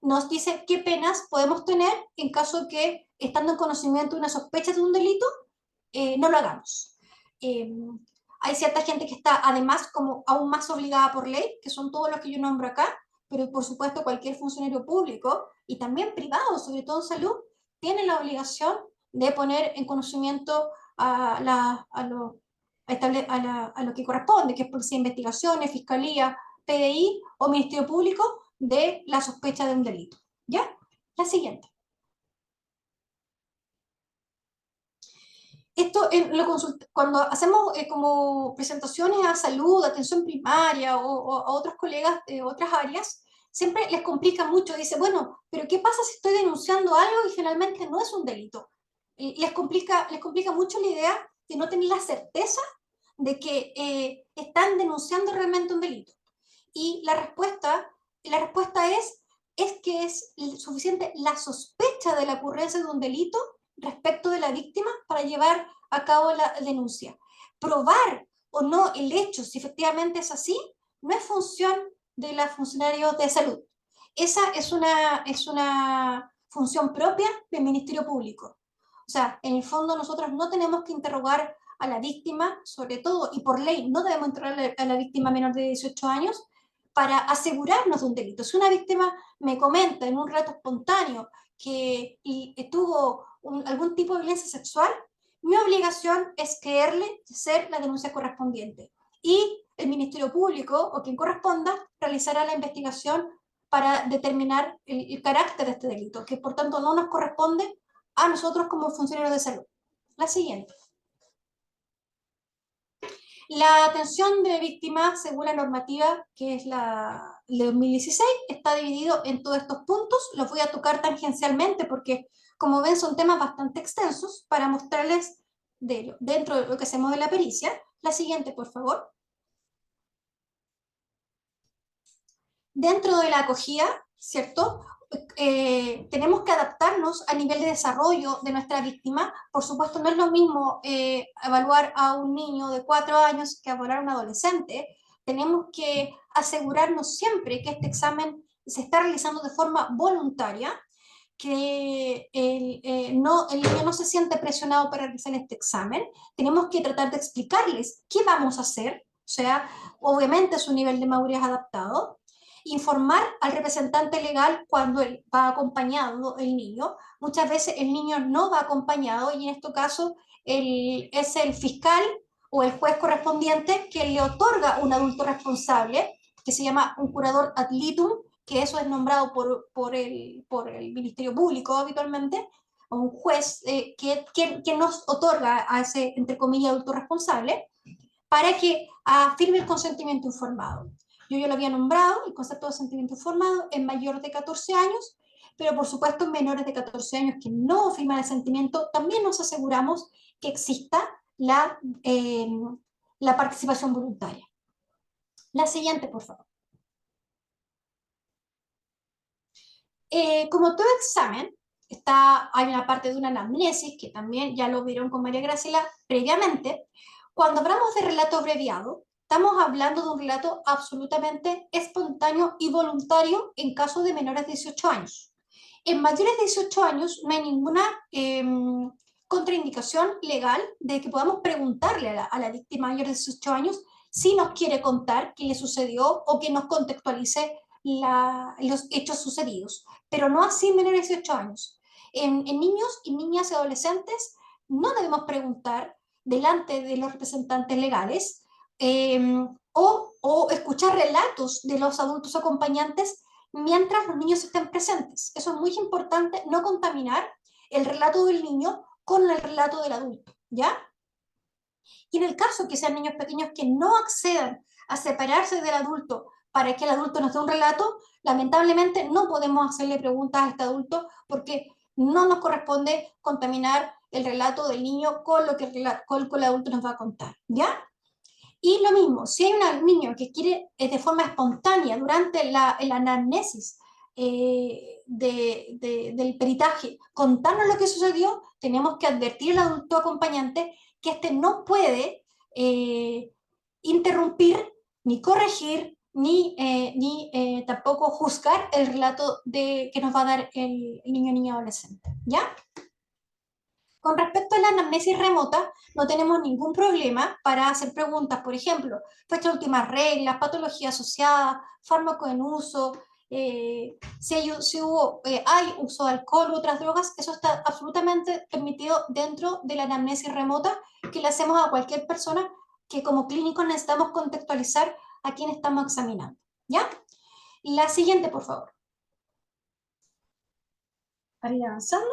nos dice qué penas podemos tener en caso de que, estando en conocimiento de una sospecha de un delito, no lo hagamos. Hay cierta gente que está además como aún más obligada por ley, que son todos los que yo nombro acá, pero por supuesto cualquier funcionario público y también privado, sobre todo en salud, tiene la obligación de poner en conocimiento a lo que corresponde, que es Policía de Investigaciones, Fiscalía, PDI o Ministerio Público, de la sospecha de un delito. ¿Ya? La siguiente. Esto cuando hacemos como presentaciones a salud, atención primaria o a otros colegas de otras áreas, siempre les complica mucho. Dice, bueno, pero ¿qué pasa si estoy denunciando algo y finalmente no es un delito? Les complica mucho la idea de no tener la certeza de que están denunciando realmente un delito. Y la respuesta es que es suficiente la sospecha de la ocurrencia de un delito respecto de la víctima para llevar a cabo la denuncia. Probar o no el hecho, si efectivamente es así, no es función de los funcionarios de salud. Esa es una función propia del Ministerio Público. O sea, en el fondo nosotros no tenemos que interrogar a la víctima, sobre todo, y por ley no debemos interrogar a la víctima menor de 18 años para asegurarnos de un delito. Si una víctima me comenta en un relato espontáneo que tuvo algún tipo de violencia sexual, mi obligación es creerle, hacer la denuncia correspondiente. Y el Ministerio Público, o quien corresponda, realizará la investigación para determinar el carácter de este delito, que por tanto no nos corresponde a nosotros como funcionarios de salud. La siguiente. La atención de víctimas, según la normativa, que es la de 2016, está dividido en todos estos puntos. Los voy a tocar tangencialmente porque, como ven, son temas bastante extensos para mostrarles dentro de lo que hacemos de la pericia. La siguiente, por favor. Dentro de la acogida, ¿cierto? Tenemos que adaptarnos al nivel de desarrollo de nuestra víctima. Por supuesto, no es lo mismo evaluar a un niño de 4 años que evaluar a un adolescente. Tenemos que asegurarnos siempre que este examen se está realizando de forma voluntaria, que el niño no se siente presionado para realizar este examen. Tenemos que tratar de explicarles qué vamos a hacer, o sea, obviamente su nivel de madurez adaptado. Informar al representante legal cuando él va acompañado el niño. Muchas veces el niño no va acompañado y en este caso es el fiscal o el juez correspondiente que le otorga un adulto responsable, que se llama un curador ad litum, que eso es nombrado por el Ministerio Público habitualmente, o un juez que nos otorga a ese, entre comillas, adulto responsable, para que firme el consentimiento informado. Yo ya lo había nombrado, el concepto de consentimiento informado es mayor de 14 años, pero por supuesto en menores de 14 años que no firman el consentimiento, también nos aseguramos que exista la participación voluntaria. La siguiente, por favor. Como todo examen, hay una parte de una anamnesis, que también ya lo vieron con María Graciela previamente. Cuando hablamos de relato abreviado, estamos hablando de un relato absolutamente espontáneo y voluntario en caso de menores de 18 años. En mayores de 18 años no hay ninguna contraindicación legal de que podamos preguntarle a la víctima mayor de 18 años si nos quiere contar qué le sucedió o que nos contextualice los hechos sucedidos, pero no así menores de 18 años. En niños y niñas y adolescentes no debemos preguntar delante de los representantes legales o escuchar relatos de los adultos acompañantes mientras los niños estén presentes. Eso es muy importante, no contaminar el relato del niño con el relato del adulto, ¿ya? Y en el caso que sean niños pequeños que no accedan a separarse del adulto para que el adulto nos dé un relato, lamentablemente no podemos hacerle preguntas a este adulto porque no nos corresponde contaminar el relato del niño con lo que el adulto nos va a contar, ¿ya? Y lo mismo, si hay un niño que quiere de forma espontánea durante el anamnesis del peritaje contarnos lo que sucedió, tenemos que advertir al adulto acompañante que éste no puede interrumpir, ni corregir, ni tampoco juzgar el relato que nos va a dar el niño o niña adolescente, ¿ya? Con respecto a la anamnesis remota, no tenemos ningún problema para hacer preguntas, por ejemplo, fecha de últimas reglas, patología asociada, fármaco en uso, hay uso de alcohol u otras drogas, eso está absolutamente permitido dentro de la anamnesis remota que le hacemos a cualquier persona que como clínicos necesitamos contextualizar a quién estamos examinando. ¿Ya? La siguiente, por favor. Para ir avanzando.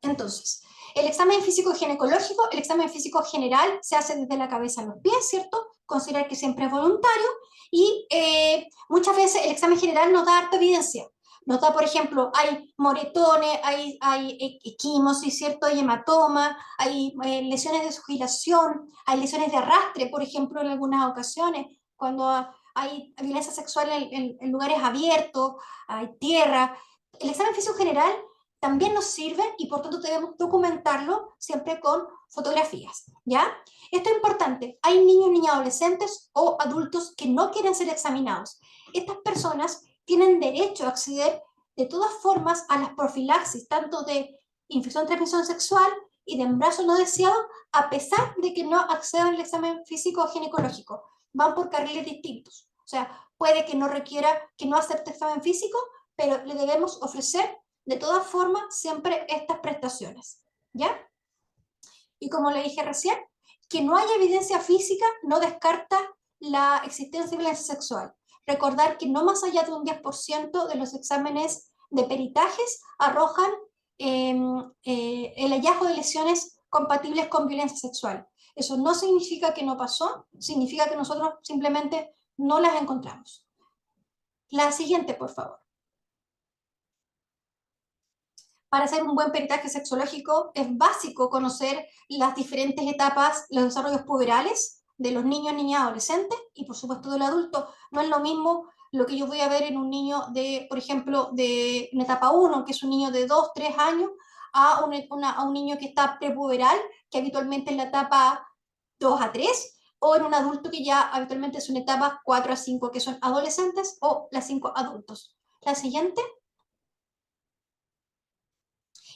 Entonces, el examen físico ginecológico, el examen físico general se hace desde la cabeza a los pies, ¿cierto? Considerar que siempre es voluntario y muchas veces el examen general nos da harta evidencia. Nos da, por ejemplo, hay moretones, hay equimosis, ¿cierto? Hay hematoma, hay lesiones de sugilación, hay lesiones de arrastre, por ejemplo, en algunas ocasiones, cuando hay violencia sexual en lugares abiertos, hay tierra. El examen físico general también nos sirve y por tanto debemos documentarlo siempre con fotografías, ¿ya? Esto es importante. Hay niños, niñas, adolescentes o adultos que no quieren ser examinados. Estas personas tienen derecho a acceder de todas formas a las profilaxis, tanto de infección de transmisión sexual y de embarazo no deseado, a pesar de que no accedan al examen físico o ginecológico. Van por carriles distintos. O sea, puede que no requiera, que no acepte examen físico, pero le debemos ofrecer de todas formas siempre estas prestaciones, ¿ya? Y como le dije recién, que no haya evidencia física no descarta la existencia de violencia sexual. Recordar que no más allá de un 10% de los exámenes de peritajes arrojan el hallazgo de lesiones compatibles con violencia sexual. Eso no significa que no pasó, significa que nosotros simplemente no las encontramos. La siguiente, por favor. Para hacer un buen peritaje sexológico es básico conocer las diferentes etapas, los desarrollos puberales de los niños, niñas, adolescentes y por supuesto del adulto. No es lo mismo lo que yo voy a ver en un niño de, por ejemplo, de en etapa 1, que es un niño de 2, 3 años, a un niño que está prepuberal, que habitualmente es la etapa 2 a 3, o en un adulto que ya habitualmente es una etapa 4 a 5, que son adolescentes o las 5 adultos. La siguiente.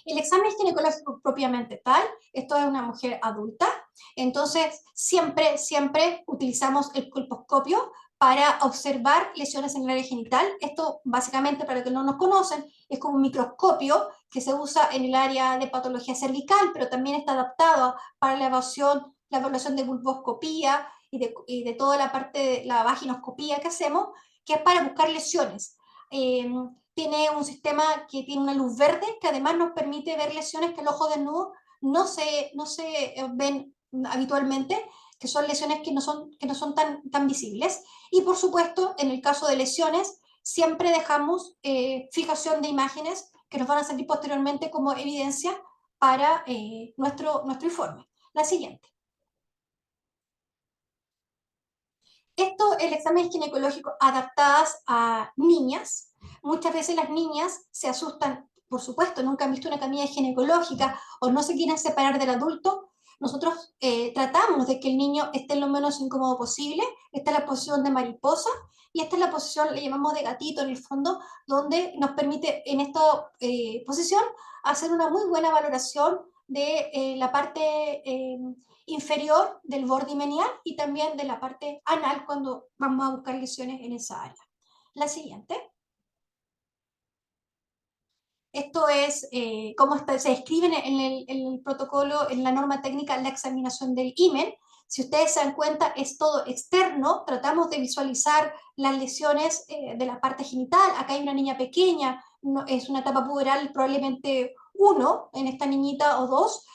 El examen ginecológico propiamente tal, esto es una mujer adulta, entonces siempre utilizamos el colposcopio para observar lesiones en el área genital. Esto básicamente, para los que no nos conocen, es como un microscopio que se usa en el área de patología cervical, pero también está adaptado para la evaluación de vulvoscopía y de toda la parte de la vaginoscopía que hacemos, que es para buscar lesiones. Tiene un sistema que tiene una luz verde que además nos permite ver lesiones que el ojo desnudo no se ven habitualmente, que son lesiones que no son tan visibles. Y por supuesto, en el caso de lesiones, siempre dejamos fijación de imágenes que nos van a servir posteriormente como evidencia para nuestro informe. La siguiente. Esto es el examen ginecológico adaptadas a niñas. Muchas veces las niñas se asustan, por supuesto, nunca han visto una camilla ginecológica o no se quieren separar del adulto. Nosotros tratamos de que el niño esté lo menos incómodo posible. Esta es la posición de mariposa y esta es la posición, le llamamos de gatito en el fondo, donde nos permite en esta posición hacer una muy buena valoración de la parte inferior del borde menial y también de la parte anal cuando vamos a buscar lesiones en esa área. La siguiente. Esto es cómo se describe en el protocolo, en la norma técnica, la examinación del himen. Si ustedes se dan cuenta, es todo externo. Tratamos de visualizar las lesiones de la parte genital. Acá hay una niña pequeña, no, es una etapa puberal probablemente 1 en esta niñita o 2.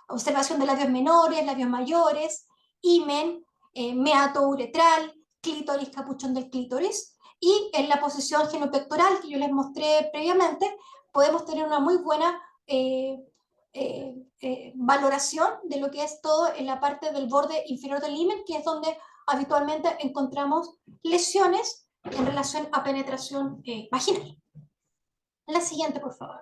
Observación de labios menores, labios mayores, himen, meato uretral, clítoris, capuchón del clítoris. Y en la posición genopectoral que yo les mostré previamente, podemos tener una muy buena valoración de lo que es todo en la parte del borde inferior del himen, que es donde habitualmente encontramos lesiones en relación a penetración vaginal. La siguiente, por favor.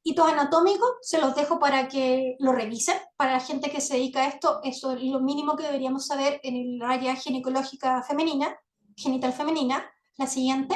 Hitos anatómicos, se los dejo para que lo revisen. Para la gente que se dedica a esto, eso es lo mínimo que deberíamos saber en el área ginecológica femenina, genital femenina. La siguiente.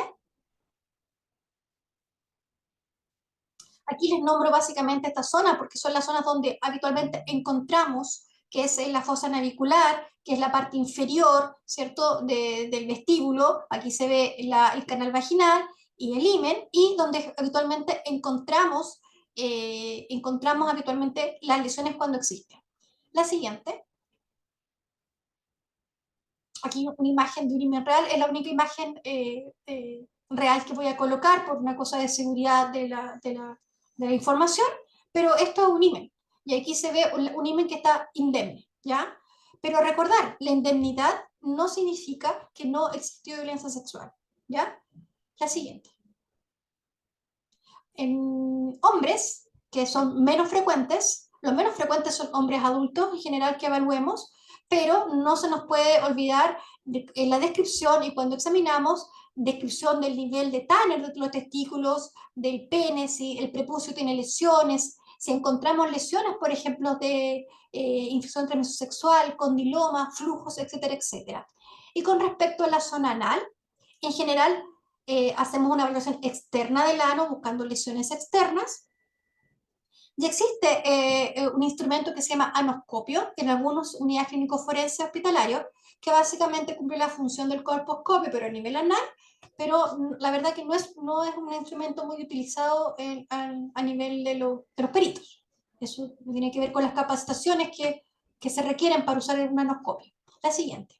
Aquí les nombro básicamente esta zona porque son las zonas donde habitualmente encontramos, que es la fosa navicular, que es la parte inferior, ¿cierto?, del vestíbulo. Aquí se ve el canal vaginal y el himen, y donde habitualmente encontramos habitualmente las lesiones cuando existen. La siguiente. Aquí una imagen de un himen real, es la única imagen real que voy a colocar por una cosa de seguridad de la información, pero esto es un himen, y aquí se ve un himen que está indemne, ¿ya? Pero recordar, la indemnidad no significa que no existió violencia sexual, ¿ya? La siguiente. En hombres, que son menos frecuentes, los menos frecuentes son hombres adultos en general que evaluemos, pero no se nos puede olvidar en la descripción y cuando examinamos, descripción del nivel de Tanner de los testículos, del pene, si el prepucio tiene lesiones, si encontramos lesiones, por ejemplo, de infección de transmisión sexual, condiloma, flujos, etcétera, etcétera. Y con respecto a la zona anal, en general, hacemos una evaluación externa del ano buscando lesiones externas. Y existe un instrumento que se llama anoscopio en algunas unidades clínico-forenses hospitalarios, que básicamente cumple la función del colposcopio, pero a nivel anal, pero la verdad que no es un instrumento muy utilizado a nivel de los peritos. Eso tiene que ver con las capacitaciones que se requieren para usar un anoscopio. La siguiente.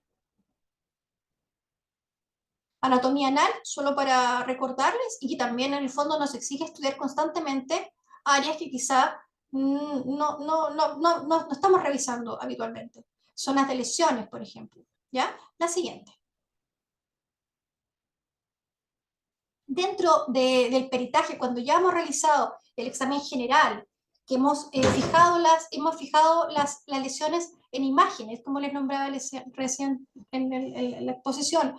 Anatomía anal, solo para recordarles, y que también en el fondo nos exige estudiar constantemente áreas que quizá no estamos revisando habitualmente. Zonas de lesiones, por ejemplo. ¿Ya? La siguiente. Dentro del peritaje, cuando ya hemos realizado el examen general, que hemos fijado las lesiones en imágenes, como les nombraba recién en la exposición,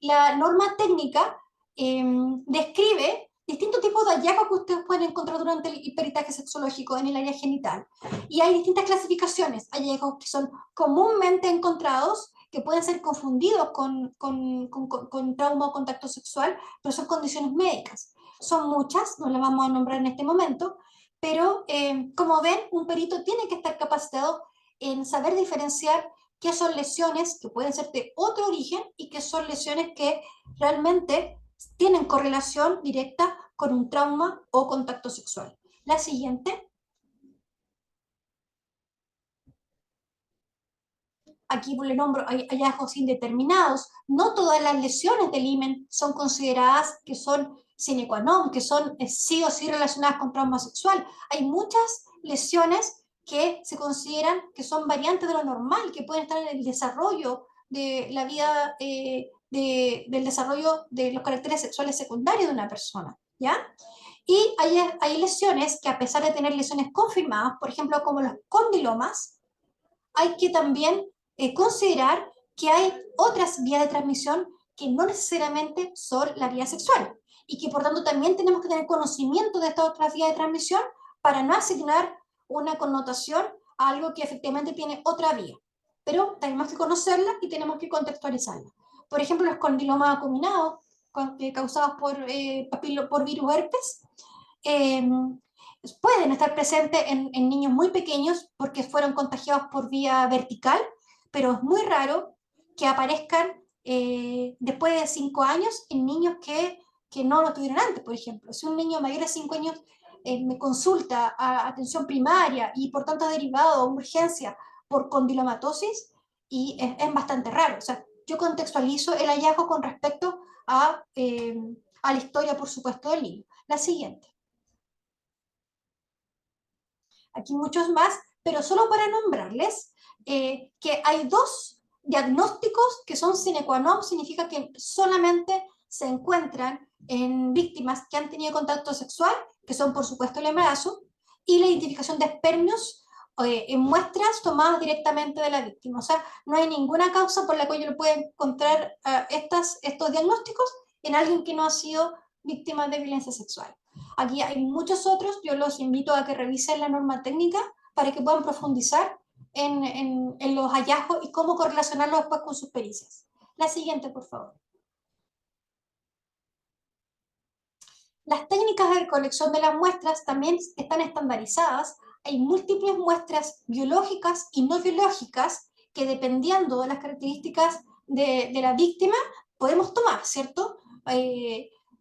la norma técnica describe distintos tipos de hallazgos que ustedes pueden encontrar durante el peritaje sexológico en el área genital. Y hay distintas clasificaciones, hallazgos que son comúnmente encontrados, que pueden ser confundidos con trauma o contacto sexual, pero son condiciones médicas. Son muchas, no las vamos a nombrar en este momento, pero como ven, un perito tiene que estar capacitado en saber diferenciar qué son lesiones que pueden ser de otro origen y qué son lesiones que realmente tienen correlación directa con un trauma o contacto sexual. La siguiente. Aquí le nombro hallazgos indeterminados. No todas las lesiones del himen son consideradas que son sine qua non, que son sí o sí relacionadas con trauma sexual. Hay muchas lesiones que se consideran que son variantes de lo normal, que pueden estar en el desarrollo de la vida, del desarrollo de los caracteres sexuales secundarios de una persona, ¿ya? Y hay lesiones que, a pesar de tener lesiones confirmadas, por ejemplo, como los condilomas, hay que también considerar que hay otras vías de transmisión que no necesariamente son la vía sexual y que por tanto también tenemos que tener conocimiento de estas otras vías de transmisión para no asignar una connotación a algo que efectivamente tiene otra vía. Pero tenemos que conocerla y tenemos que contextualizarla. Por ejemplo, los condilomas acuminados causados por virus herpes, pueden estar presentes en niños muy pequeños porque fueron contagiados por vía vertical, pero es muy raro que aparezcan después de 5 años en niños que que no lo tuvieron antes, por ejemplo. Si un niño mayor de 5 años me consulta a atención primaria y por tanto derivado a urgencia por condilomatosis, y es bastante raro. O sea, yo contextualizo el hallazgo con respecto a la historia, por supuesto, del niño. La siguiente. Aquí muchos más, pero solo para nombrarles que hay dos diagnósticos que son sine qua non, significa que solamente se encuentran en víctimas que han tenido contacto sexual, que son por supuesto el embarazo, y la identificación de espermios en muestras tomadas directamente de la víctima. O sea, no hay ninguna causa por la cual yo pueda encontrar estos diagnósticos en alguien que no ha sido víctima de violencia sexual. Aquí hay muchos otros, yo los invito a que revisen la norma técnica para que puedan profundizar en los hallazgos y cómo correlacionarlos después con sus pericias. La siguiente, por favor. Las técnicas de recolección de las muestras también están estandarizadas. Hay múltiples muestras biológicas y no biológicas que, dependiendo de las características de la víctima, podemos tomar, ¿cierto?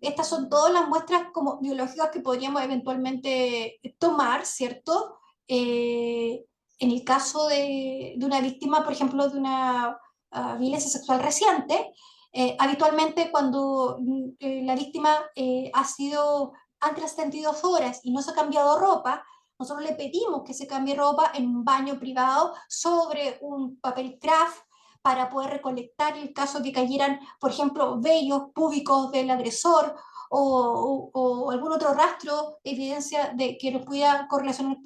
Estas son todas las muestras como biológicas que podríamos eventualmente tomar, ¿cierto? En el caso de una víctima, por ejemplo, de una violencia sexual reciente, habitualmente cuando la víctima han trascendido horas y no se ha cambiado ropa, nosotros le pedimos que se cambie ropa en un baño privado sobre un papel craft para poder recolectar el caso que cayeran, por ejemplo, vellos púbicos del agresor o algún otro rastro, evidencia de que nos pudiera correlacionar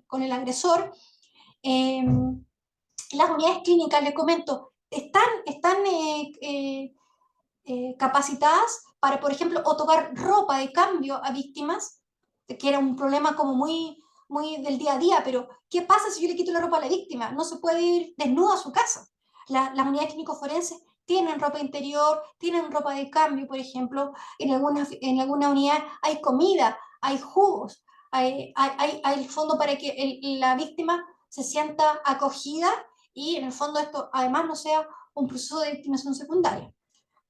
con el agresor. Las unidades clínicas, les comento, están capacitadas para, por ejemplo, otorgar ropa de cambio a víctimas, que era un problema como muy del día a día, pero ¿qué pasa si yo le quito la ropa a la víctima? No se puede ir desnuda a su casa. Las unidades clínico-forenses tienen ropa interior, tienen ropa de cambio, por ejemplo, en alguna unidad hay comida, hay jugos, hay el fondo para que la víctima se sienta acogida y en el fondo esto además no sea un proceso de victimización secundaria.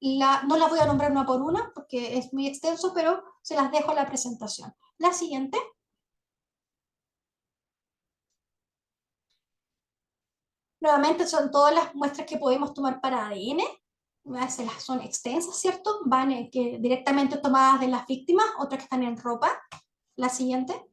No las voy a nombrar una por una porque es muy extenso, pero se las dejo en la presentación. La siguiente. Nuevamente son todas las muestras que podemos tomar para ADN. Son extensas, ¿cierto? Van directamente tomadas de las víctimas, otras que están en ropa. La siguiente.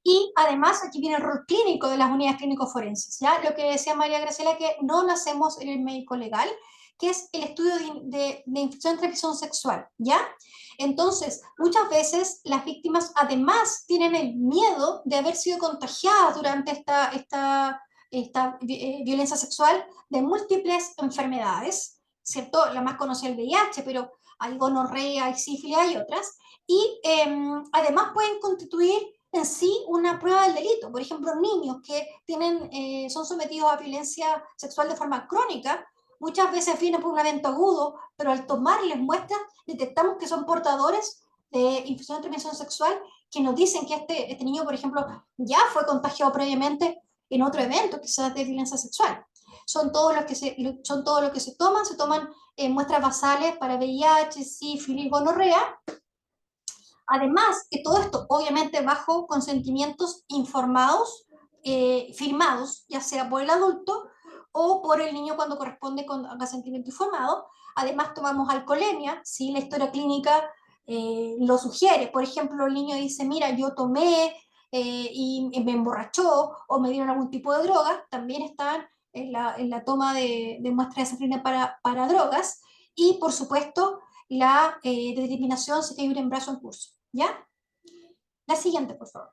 Y además aquí viene el rol clínico de las unidades clínico-forenses, ¿ya? Lo que decía María Graciela, que no lo hacemos en el médico legal, que es el estudio de infección de transmisión sexual, ¿ya? Entonces, muchas veces las víctimas además tienen el miedo de haber sido contagiadas durante esta violencia sexual de múltiples enfermedades, ¿cierto? La más conocida es el VIH, pero hay gonorrea, hay sífilis, hay otras, y además pueden constituir en sí una prueba del delito. Por ejemplo, niños que son sometidos a violencia sexual de forma crónica, muchas veces vienen por un evento agudo, pero al tomarles muestras detectamos que son portadores de infección de transmisión sexual que nos dicen que este niño, por ejemplo, ya fue contagiado previamente en otro evento, quizás de violencia sexual. Son todos los que se toman muestras basales para VIH, sífilis, gonorrea. Además, que todo esto obviamente bajo consentimientos informados, firmados, ya sea por el adulto o por el niño cuando corresponde con consentimiento informado. Además, tomamos alcoholemia, si la historia clínica lo sugiere. Por ejemplo, el niño dice, mira, yo tomé y me emborrachó o me dieron algún tipo de droga, también están en la toma de muestras de sangre para drogas. Y, por supuesto, la determinación si hay un embarazo en curso. ¿Ya? La siguiente, por favor.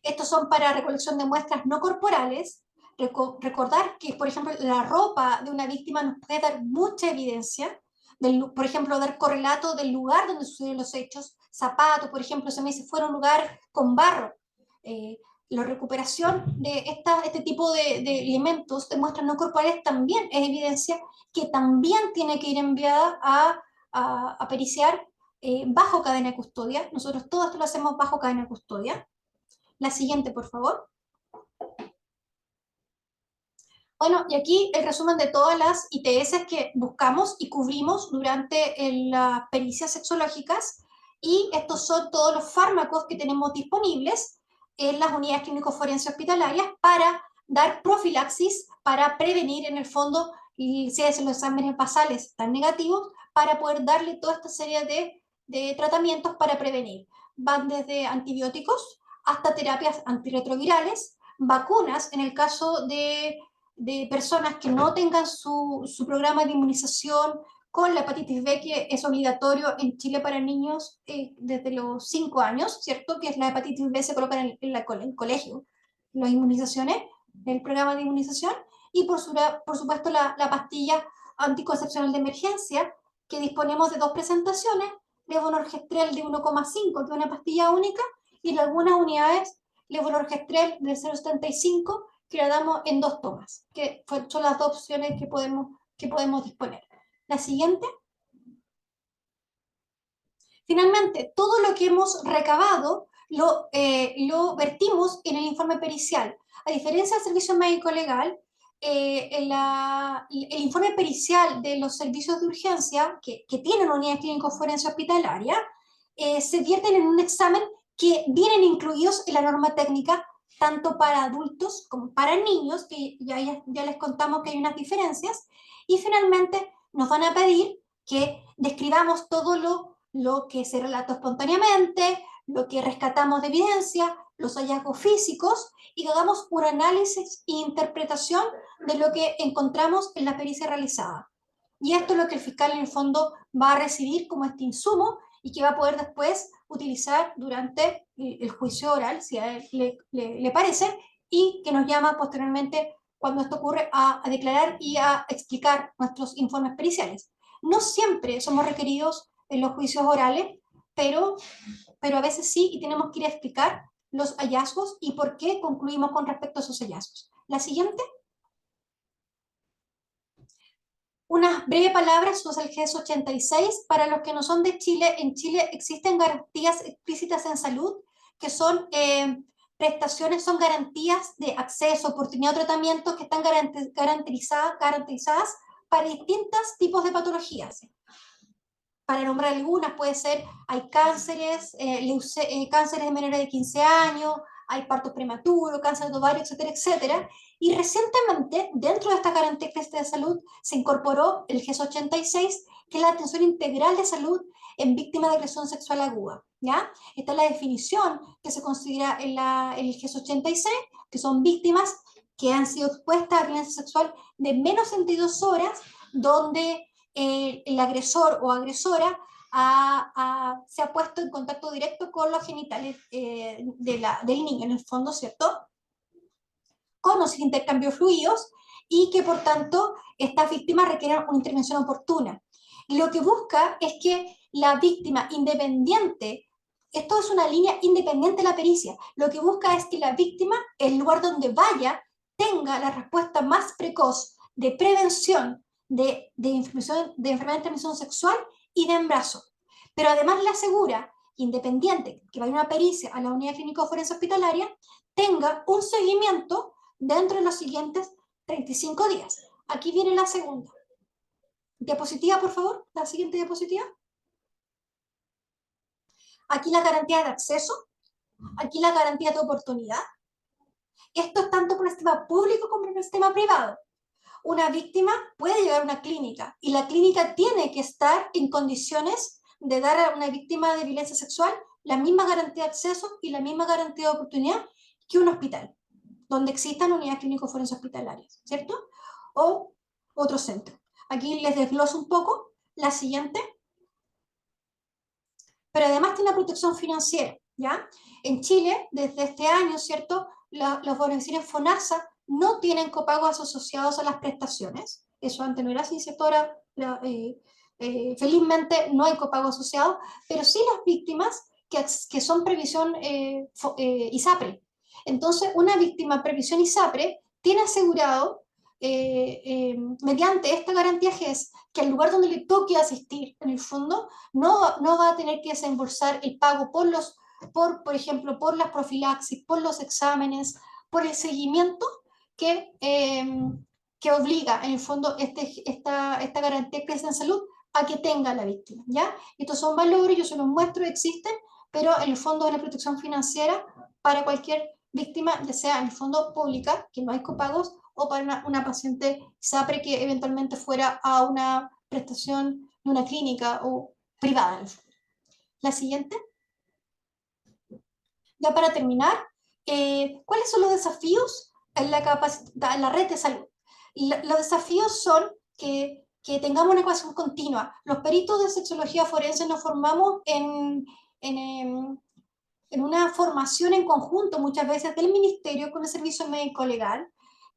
Estos son para recolección de muestras no corporales. Recordar que, por ejemplo, la ropa de una víctima nos puede dar mucha evidencia. Por ejemplo, dar correlato del lugar donde sucedieron los hechos. Zapatos, por ejemplo, se me dice fuera un lugar con barro. La recuperación de este tipo de elementos de muestras no corporales también es evidencia que también tiene que ir enviada a periciar bajo cadena de custodia. Nosotros todo esto lo hacemos bajo cadena de custodia. La siguiente, por favor. Bueno, y aquí el resumen de todas las ITS que buscamos y cubrimos durante las pericias sexológicas, y estos son todos los fármacos que tenemos disponibles en las unidades clínico-forenses hospitalarias para dar profilaxis, para prevenir en el fondo, y si es los exámenes basales están negativos, para poder darle toda esta serie de tratamientos para prevenir. Van desde antibióticos hasta terapias antirretrovirales, vacunas en el caso de personas que no tengan su programa de inmunización con la hepatitis B, que es obligatorio en Chile para niños desde los 5 años, ¿cierto? Que es la hepatitis B, se coloca en el colegio, las inmunizaciones, el programa de inmunización, y por supuesto la pastilla anticoncepcional de emergencia, que disponemos de 2 presentaciones, levonorgestrel de 1,5, que es una pastilla única, y en algunas unidades levonorgestrel del 0,75, que la damos en 2 tomas, que son las 2 opciones que podemos disponer. La siguiente. Finalmente, todo lo que hemos recabado lo vertimos en el informe pericial. A diferencia del servicio médico legal, el informe pericial de los servicios de urgencia que tienen unidades clínico-forense hospitalaria se vierten en un examen que vienen incluidos en la norma técnica tanto para adultos como para niños, que ya les contamos que hay unas diferencias, y finalmente nos van a pedir que describamos todo lo que se relató espontáneamente, lo que rescatamos de evidencia, los hallazgos físicos, y que hagamos un análisis e interpretación de lo que encontramos en la pericia realizada. Y esto es lo que el fiscal en el fondo va a recibir como este insumo y que va a poder después utilizar durante el juicio oral, si a él le parece, y que nos llama posteriormente, cuando esto ocurre, a declarar y a explicar nuestros informes periciales. No siempre somos requeridos en los juicios orales, pero a veces sí, y tenemos que ir a explicar los hallazgos y por qué concluimos con respecto a esos hallazgos. La siguiente. Unas breves palabras sobre el GES 86. Para los que no son de Chile, en Chile existen garantías explícitas en salud, que son prestaciones, son garantías de acceso, oportunidad o tratamiento que están garantizadas para distintos tipos de patologías. Para nombrar algunas, puede ser, hay cánceres, cánceres de menores de 15 años, hay partos prematuros, cáncer de ovario, etcétera, etcétera. Y recientemente, dentro de estas garantías de salud, se incorporó el GES 86, que es la atención integral de salud en víctimas de agresión sexual aguda. ¿Ya? Esta es la definición que se considera en el GES 86, que son víctimas que han sido expuestas a violencia sexual de menos de 72 horas, donde el agresor o agresora se ha puesto en contacto directo con los genitales del niño, en el fondo, ¿cierto? Con o sin intercambio de fluidos, y que por tanto estas víctimas requieren una intervención oportuna. Y lo que busca es que la víctima independiente, esto es una línea independiente de la pericia, lo que busca es que la víctima, el lugar donde vaya, tenga la respuesta más precoz de prevención de enfermedad de transmisión sexual y de embarazo. Pero además le asegura, independiente, que vaya una pericia a la unidad clínico-forense hospitalaria, tenga un seguimiento dentro de los siguientes 35 días. Aquí viene la segunda. Diapositiva, por favor, la siguiente diapositiva. Aquí la garantía de acceso, aquí la garantía de oportunidad. Esto es tanto por el sistema público como por el sistema privado. Una víctima puede llegar a una clínica y la clínica tiene que estar en condiciones de dar a una víctima de violencia sexual la misma garantía de acceso y la misma garantía de oportunidad que un hospital, donde existan unidades clínico-forenses hospitalarias, ¿cierto? O otro centro. Aquí les desgloso un poco la siguiente. Pero además tiene una protección financiera, ¿ya? En Chile, desde este año, ¿cierto? Los beneficiarios FONASA no tienen copagos asociados a las prestaciones. Eso antes no era así, ¿cierto? Ahora, felizmente, no hay copago asociado, pero sí las víctimas que son previsión ISAPRE. Entonces, una víctima previsión ISAPRE tiene asegurado, mediante esta garantía GES, que al lugar donde le toque asistir, en el fondo, no va a tener que desembolsar el pago por ejemplo, por las profilaxis, por los exámenes, por el seguimiento que que obliga, en el fondo, esta garantía de prestación de salud a que tenga la víctima, ¿ya? Estos son valores, yo se los muestro, existen, pero en el fondo es una protección financiera para cualquier víctima, ya sea en el fondo pública, que no hay copagos, o para una paciente SAPRE que eventualmente fuera a una prestación de una clínica o privada. La siguiente. Ya para terminar, ¿cuáles son los desafíos en la red de salud? Los desafíos son que tengamos una ecuación continua. Los peritos de sexología forense nos formamos en, en una formación en conjunto muchas veces del ministerio con el servicio médico legal.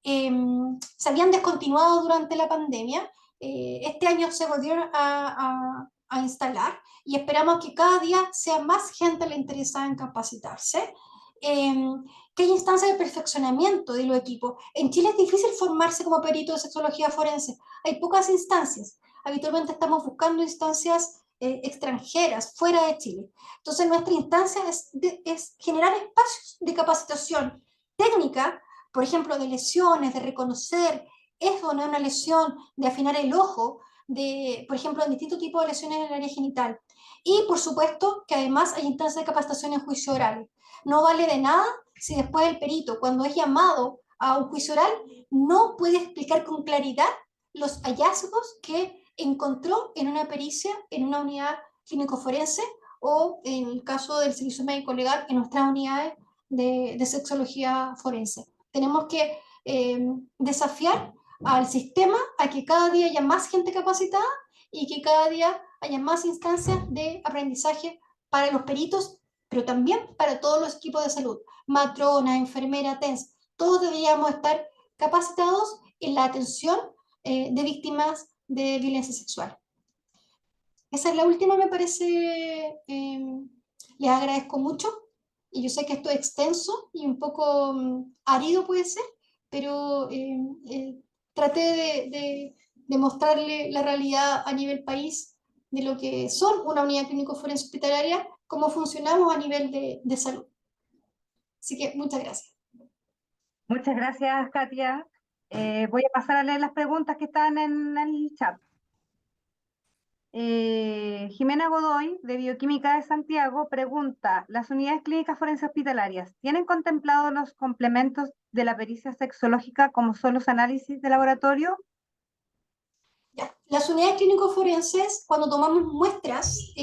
Se habían descontinuado durante la pandemia. Este año se volvieron a instalar y esperamos que cada día sea más gente la interesada en capacitarse. Que hay instancias de perfeccionamiento de los equipos. En Chile es difícil formarse como perito de sexología forense. Hay pocas instancias. Habitualmente estamos buscando instancias extranjeras, fuera de Chile. Entonces, nuestra instancia es generar espacios de capacitación técnica, por ejemplo, de lesiones, de reconocer, es o no una lesión, de afinar el ojo, por ejemplo, en distintos tipos de lesiones en el área genital. Y, por supuesto, que además hay instancias de capacitación en juicio oral. No vale de nada si después el perito, cuando es llamado a un juicio oral, no puede explicar con claridad los hallazgos que encontró en una pericia, en una unidad clínico-forense o, en el caso del servicio médico legal, en nuestras unidades de sexología forense. Tenemos que desafiar al sistema a que cada día haya más gente capacitada y que cada día haya más instancias de aprendizaje para los peritos, pero también para todos los equipos de salud, matrona, enfermera, TENS, todos deberíamos estar capacitados en la atención de víctimas de violencia sexual. Esa es la última, me parece. Les agradezco mucho y yo sé que esto es extenso y un poco árido puede ser, pero traté de mostrarle la realidad a nivel país de lo que son una unidad clínico-forense hospitalaria, cómo funcionamos a nivel de salud. Así que muchas gracias. Muchas gracias, Katia. Voy a pasar a leer las preguntas que están en el chat. Jimena Godoy, de Bioquímica de Santiago, pregunta: ¿las unidades clínicas forenses hospitalarias tienen contemplados los complementos de la pericia sexológica como son los análisis de laboratorio? Ya. Las unidades clínico-forenses, cuando tomamos muestras,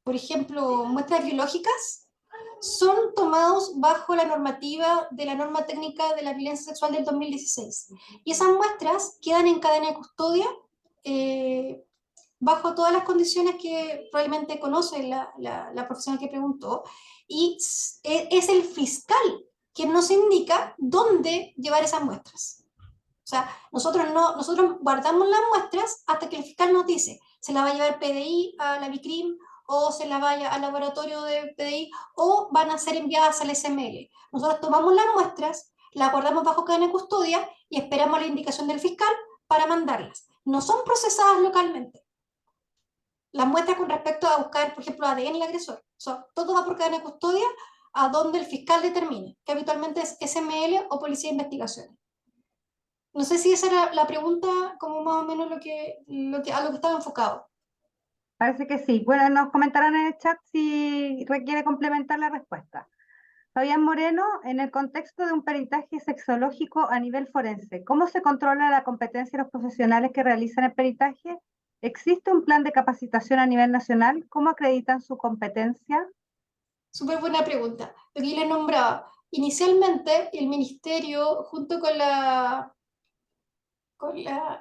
por ejemplo, muestras biológicas, son tomados bajo la normativa de la norma técnica de la violencia sexual del 2016. Y esas muestras quedan en cadena de custodia bajo todas las condiciones que probablemente conoce la profesional que preguntó, y es el fiscal quien nos indica dónde llevar esas muestras. O sea, nosotros guardamos las muestras hasta que el fiscal nos dice, se la va a llevar PDI a la BICRIM, o se la vaya al laboratorio de PDI, o van a ser enviadas al SML. Nosotros tomamos las muestras, las guardamos bajo cadena de custodia y esperamos la indicación del fiscal para mandarlas. No son procesadas localmente. Las muestras con respecto a buscar, por ejemplo, ADN del agresor, todo va por cadena de custodia a donde el fiscal determine, que habitualmente es SML o Policía de Investigaciones. No sé si esa era la pregunta, como más o menos a lo que estaba enfocado. Parece que sí. Bueno, nos comentarán en el chat si requiere complementar la respuesta. Fabián Moreno, en el contexto de un peritaje sexológico a nivel forense, ¿cómo se controla la competencia de los profesionales que realizan el peritaje? ¿Existe un plan de capacitación a nivel nacional? ¿Cómo acreditan su competencia? Súper buena pregunta. Lo que yo le nombraba, inicialmente el ministerio, junto con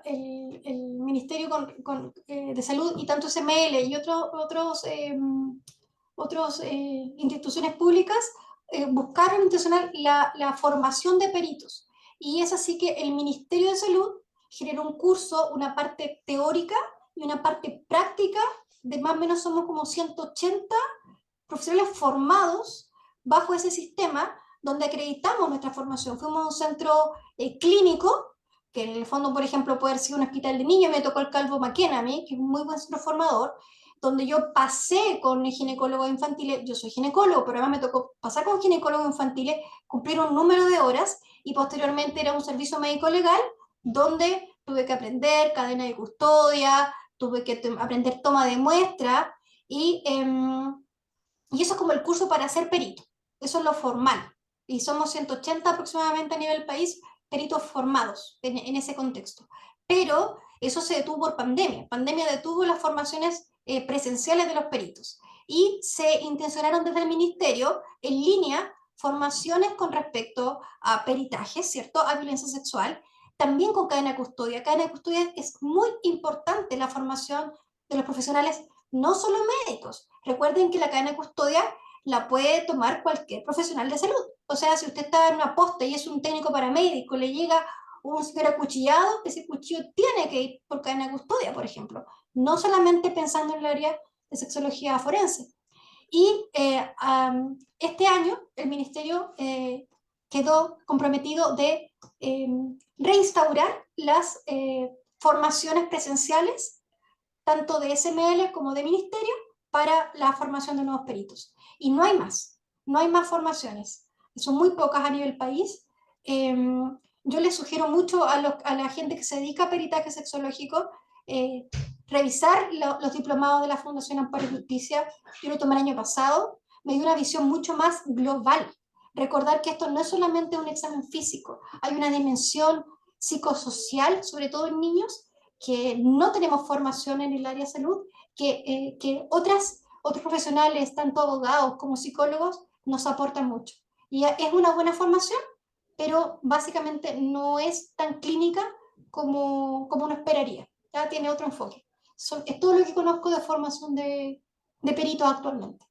el Ministerio de Salud y tanto SML y otras instituciones públicas, buscaron intencionar la formación de peritos. Y es así que el Ministerio de Salud generó un curso, una parte teórica y una parte práctica, de más o menos somos como 180 profesionales formados bajo ese sistema, donde acreditamos nuestra formación. Fuimos a un centro clínico, que en el fondo, por ejemplo, puede ser un hospital de niños. Me tocó el Calvo Maquena a mí, que es un muy buen centro formador, donde yo pasé con ginecólogos infantiles, yo soy ginecólogo, pero además me tocó pasar con ginecólogos infantiles, cumplir un número de horas y posteriormente era un servicio médico legal donde tuve que aprender cadena de custodia, tuve que aprender toma de muestra y eso es como el curso para ser perito, eso es lo formal. Y somos 180 aproximadamente a nivel país peritos formados en ese contexto. Pero eso se detuvo por pandemia. Pandemia detuvo las formaciones presenciales de los peritos y se intencionaron desde el ministerio en línea formaciones con respecto a peritaje, ¿cierto? A violencia sexual, también con cadena de custodia. Cadena de custodia es muy importante la formación de los profesionales, no solo médicos. Recuerden que la cadena de custodia la puede tomar cualquier profesional de salud. O sea, si usted está en una posta y es un técnico paramédico, le llega un señor acuchillado, ese cuchillo tiene que ir por cadena de custodia, por ejemplo. No solamente pensando en el área de sexología forense. Y este año el ministerio quedó comprometido de reinstaurar las formaciones presenciales, tanto de SML como de ministerio, para la formación de nuevos peritos. Y no hay más formaciones. Son muy pocas a nivel país. Yo les sugiero mucho a la gente que se dedica a peritaje sexológico revisar los diplomados de la Fundación Amparo y Justicia. Yo lo tomé el año pasado, me dio una visión mucho más global. Recordar que esto no es solamente un examen físico, hay una dimensión psicosocial, sobre todo en niños, que no tenemos formación en el área de salud, que otros profesionales, tanto abogados como psicólogos, nos aportan mucho. Y es una buena formación, pero básicamente no es tan clínica como uno esperaría. Ya tiene otro enfoque. Es todo lo que conozco de formación de peritos actualmente.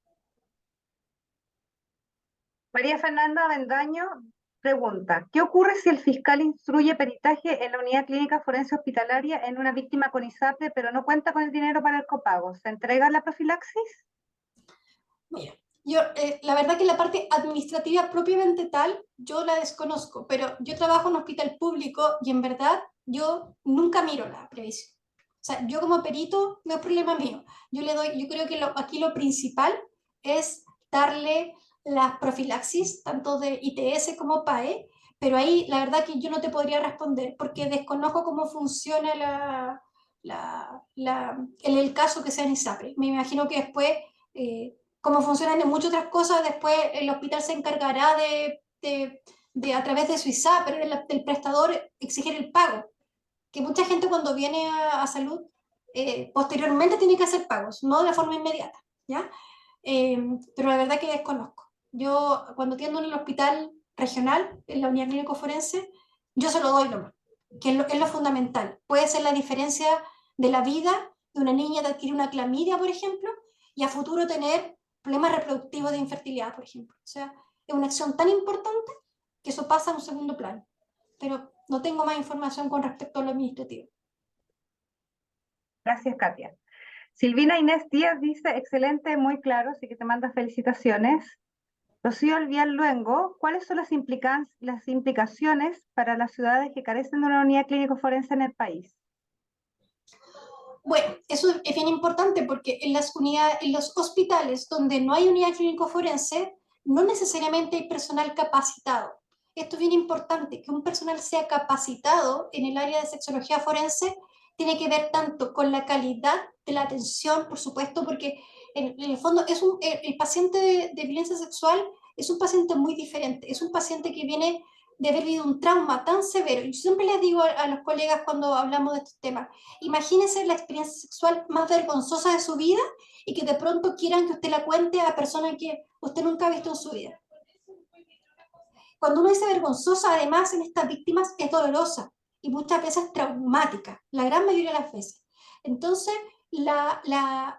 María Fernanda Avendaño pregunta, ¿qué ocurre si el fiscal instruye peritaje en la unidad clínica forense hospitalaria en una víctima con ISAPRE, pero no cuenta con el dinero para el copago? ¿Se entrega la profilaxis? Mira, yo, la verdad que la parte administrativa propiamente tal, yo la desconozco, pero yo trabajo en un hospital público y en verdad yo nunca miro la previsión. O sea, yo como perito no es problema mío. Yo creo que aquí lo principal es darle la profilaxis, tanto de ITS como PAE, pero ahí la verdad que yo no te podría responder porque desconozco cómo funciona en el caso que sea en ISAPRE. Me imagino que después como funcionan en muchas otras cosas, después el hospital se encargará a través de su ISAPRE, del prestador, exigir el pago. Que mucha gente cuando viene a salud, posteriormente tiene que hacer pagos, no de forma inmediata, ¿ya? Pero la verdad que desconozco. Yo cuando atiendo en el hospital regional, en la unidad clínico forense, yo se lo doy nomás, que es lo fundamental. Puede ser la diferencia de la vida de una niña de adquirir una clamidia, por ejemplo, y a futuro tener problemas reproductivos de infertilidad, por ejemplo. O sea, es una acción tan importante que eso pasa a un segundo plano. Pero no tengo más información con respecto a lo administrativo. Gracias, Katia. Silvina Inés Díaz dice, excelente, muy claro, así que te manda felicitaciones. Rocío Alvial Luengo, ¿cuáles son las implicaciones para las ciudades que carecen de una unidad clínico forense en el país? Bueno, eso es bien importante porque en los hospitales donde no hay unidad clínico forense, no necesariamente hay personal capacitado. Esto es bien importante, que un personal sea capacitado en el área de sexología forense tiene que ver tanto con la calidad de la atención, por supuesto, porque en el fondo el paciente de violencia sexual es un paciente muy diferente, es un paciente que viene de haber vivido un trauma tan severo. Yo siempre les digo a los colegas cuando hablamos de estos temas, imagínense la experiencia sexual más vergonzosa de su vida y que de pronto quieran que usted la cuente a personas que usted nunca ha visto en su vida. Cuando uno dice vergonzosa, además, en estas víctimas es dolorosa y muchas veces traumática, la gran mayoría de las veces. Entonces, la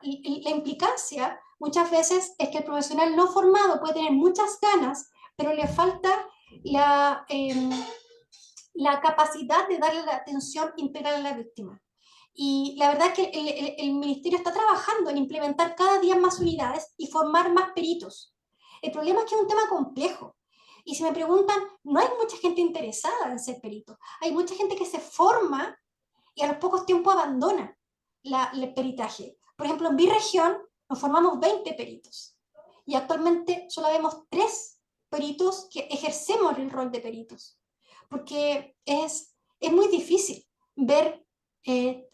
implicancia muchas veces es que el profesional no formado puede tener muchas ganas, pero le falta la capacidad de darle la atención integral a la víctima. Y la verdad es que el ministerio está trabajando en implementar cada día más unidades y formar más peritos. El problema es que es un tema complejo. Y si me preguntan, no hay mucha gente interesada en ser perito. Hay mucha gente que se forma y a los pocos tiempos abandona el peritaje. Por ejemplo, en mi región nos formamos 20 peritos y actualmente solo vemos 3 peritos que ejercemos el rol de peritos, porque es muy difícil ver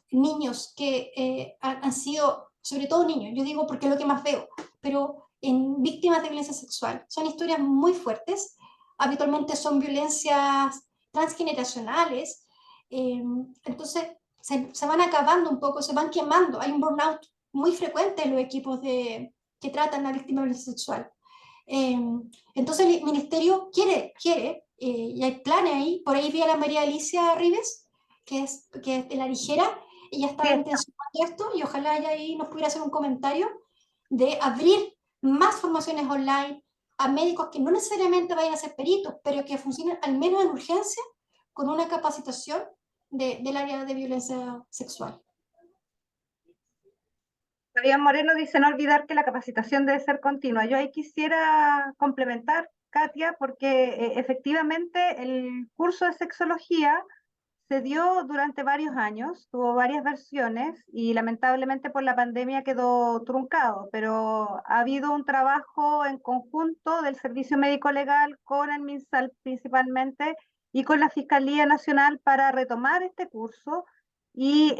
niños que han sido, sobre todo niños, yo digo porque es lo que más veo, pero en víctimas de violencia sexual. Son historias muy fuertes, habitualmente son violencias transgeneracionales, entonces se van acabando un poco, se van quemando, hay un burnout muy frecuente en los equipos que tratan a víctimas de violencia sexual. Eh, entonces el ministerio quiere y hay planes ahí, por ahí vi a la María Alicia Rives, que es de La Ligera, ella Sí, estaba intencionando esto y ojalá ella ahí nos pudiera hacer un comentario de abrir más formaciones online a médicos que no necesariamente vayan a ser peritos, pero que funcionen al menos en urgencia con una capacitación del área de violencia sexual. Fabián Moreno dice no olvidar que la capacitación debe ser continua. Yo ahí quisiera complementar, Katia, porque efectivamente el curso de sexología se dio durante varios años, tuvo varias versiones y lamentablemente por la pandemia quedó truncado, pero ha habido un trabajo en conjunto del Servicio Médico Legal con el MinSal principalmente y con la Fiscalía Nacional para retomar este curso y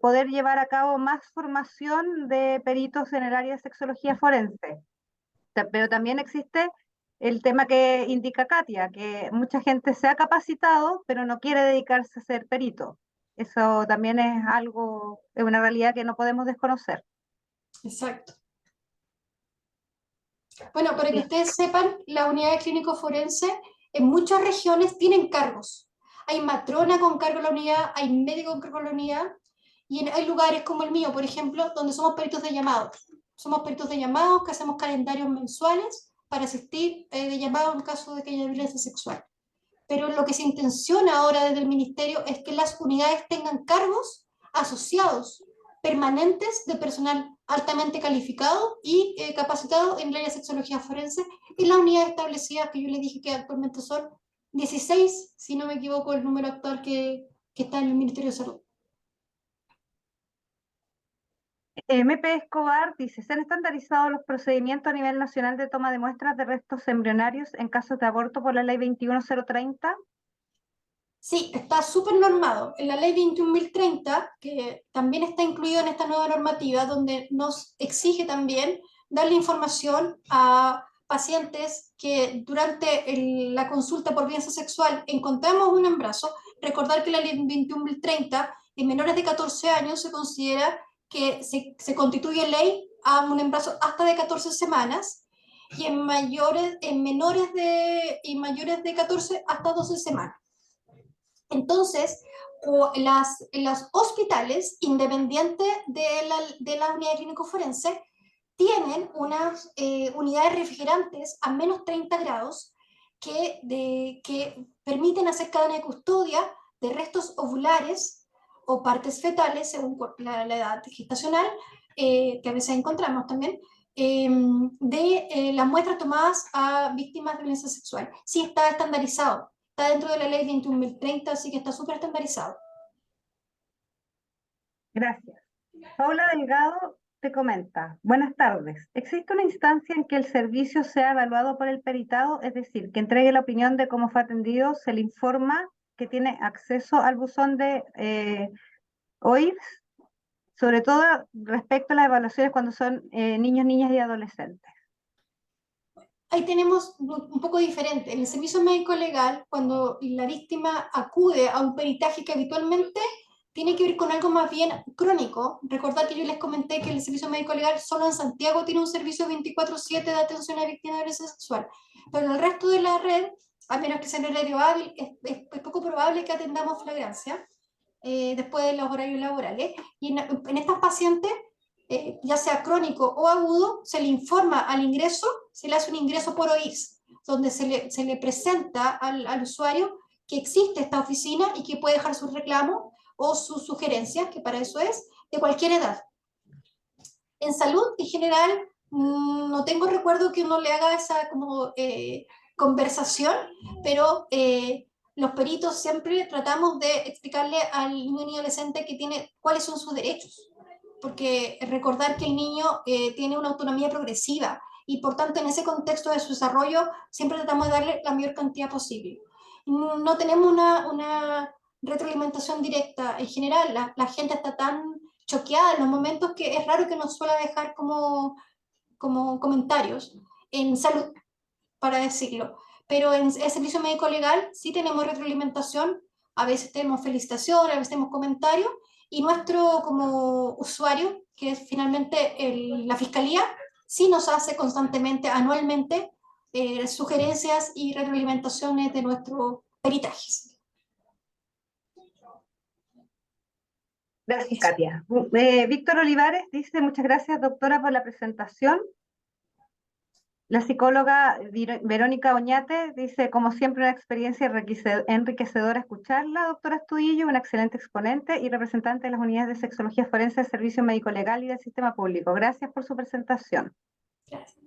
poder llevar a cabo más formación de peritos en el área de sexología forense. Pero también existe el tema que indica Katia, que mucha gente se ha capacitado, pero no quiere dedicarse a ser perito. Eso también es algo, es una realidad que no podemos desconocer. Exacto. Bueno, para que ustedes sepan, las unidades clínicos forenses en muchas regiones tienen cargos. Hay matrona con cargo en la unidad, hay médico con cargo en la unidad, y hay lugares como el mío, por ejemplo, donde somos peritos de llamados. Somos peritos de llamados que hacemos calendarios mensuales para asistir de llamados en caso de que haya violencia sexual. Pero lo que se intenciona ahora desde el ministerio es que las unidades tengan cargos asociados permanentes de personal altamente calificado y capacitado en el área de sexología forense en las unidades establecidas que yo les dije que actualmente son 16, si no me equivoco, el número actual que está en el Ministerio de Salud. MP Escobar dice, ¿se han estandarizado los procedimientos a nivel nacional de toma de muestras de restos embrionarios en casos de aborto por la ley 21030? Sí, está súper normado. En la ley 21.030, que también está incluido en esta nueva normativa, donde nos exige también darle información a pacientes que durante la consulta por violencia sexual encontramos un embarazo. Recordar que la ley 21.030 en menores de 14 años se considera que se constituye ley a un embarazo hasta de 14 semanas y y mayores de 14 hasta 12 semanas. Entonces, los hospitales independientes de la unidad clínico forense tienen unas unidades refrigerantes a menos 30 grados que permiten hacer cadena de custodia de restos ovulares o partes fetales, según la edad gestacional, que a veces encontramos también, de las muestras tomadas a víctimas de violencia sexual. Sí está estandarizado, está dentro de la ley 21.030, así que está súper estandarizado. Gracias. Paula Delgado te comenta, buenas tardes. ¿Existe una instancia en que el servicio sea evaluado por el peritado? Es decir, que entregue la opinión de cómo fue atendido, se le informa que tiene acceso al buzón de OIRS, sobre todo respecto a las evaluaciones cuando son niños, niñas y adolescentes. Ahí tenemos un poco diferente. En el servicio médico legal, cuando la víctima acude a un peritaje que habitualmente tiene que ver con algo más bien crónico, recordar que yo les comenté que el servicio médico legal solo en Santiago tiene un servicio 24/7 de atención a víctimas de violencia sexual, pero en el resto de la red, a menos que sea en horario hábil, es poco probable que atendamos flagrancia después de los horarios laborales. Y en estas pacientes ya sea crónico o agudo, se le informa al ingreso, se le hace un ingreso por OIS, donde se le presenta al usuario que existe esta oficina y que puede dejar su reclamo o sus sugerencias, que para eso es, de cualquier edad. En salud, en general, no tengo recuerdo que uno le haga esa como conversación, pero los peritos siempre tratamos de explicarle al niño y adolescente que tiene cuáles son sus derechos. porque recordar que el niño tiene una autonomía progresiva y por tanto en ese contexto de su desarrollo siempre tratamos de darle la mayor cantidad posible. No tenemos una retroalimentación directa. En general, la gente está tan choqueada en los momentos que es raro que nos suele dejar como comentarios en salud, para decirlo. Pero en el servicio médico legal sí tenemos retroalimentación, a veces tenemos felicitaciones, a veces tenemos comentarios, y nuestro como usuario, que es finalmente la fiscalía, sí nos hace constantemente, anualmente, sugerencias y retroalimentaciones de nuestros peritajes. Gracias, Katia. Víctor Olivares dice, muchas gracias, doctora, por la presentación. La psicóloga Verónica Oñate dice, como siempre, una experiencia enriquecedora escucharla, doctora Astudillo, una excelente exponente y representante de las unidades de sexología forense del Servicio Médico Legal y del Sistema Público. Gracias por su presentación. Gracias.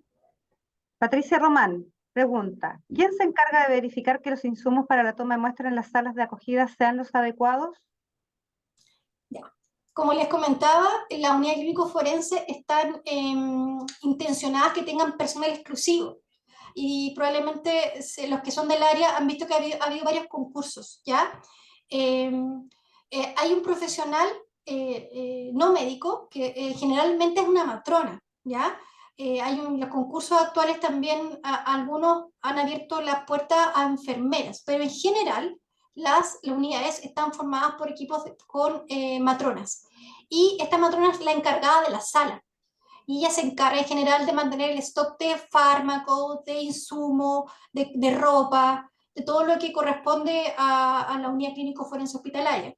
Patricia Román pregunta, ¿quién se encarga de verificar que los insumos para la toma de muestras en las salas de acogida sean los adecuados? Ya. Como les comentaba, las unidades clínico-forense están intencionadas que tengan personal exclusivo y probablemente los que son del área han visto que ha habido varios concursos, ¿ya? Hay un profesional no médico que generalmente es una matrona, ¿ya? Los concursos actuales también, algunos han abierto las puertas a enfermeras, pero en general las unidades están formadas por equipos con matronas. Y esta matrona es la encargada de la sala. Y ella se encarga en general de mantener el stock de fármacos, de insumos, de ropa, de todo lo que corresponde a la unidad clínico forense hospitalaria.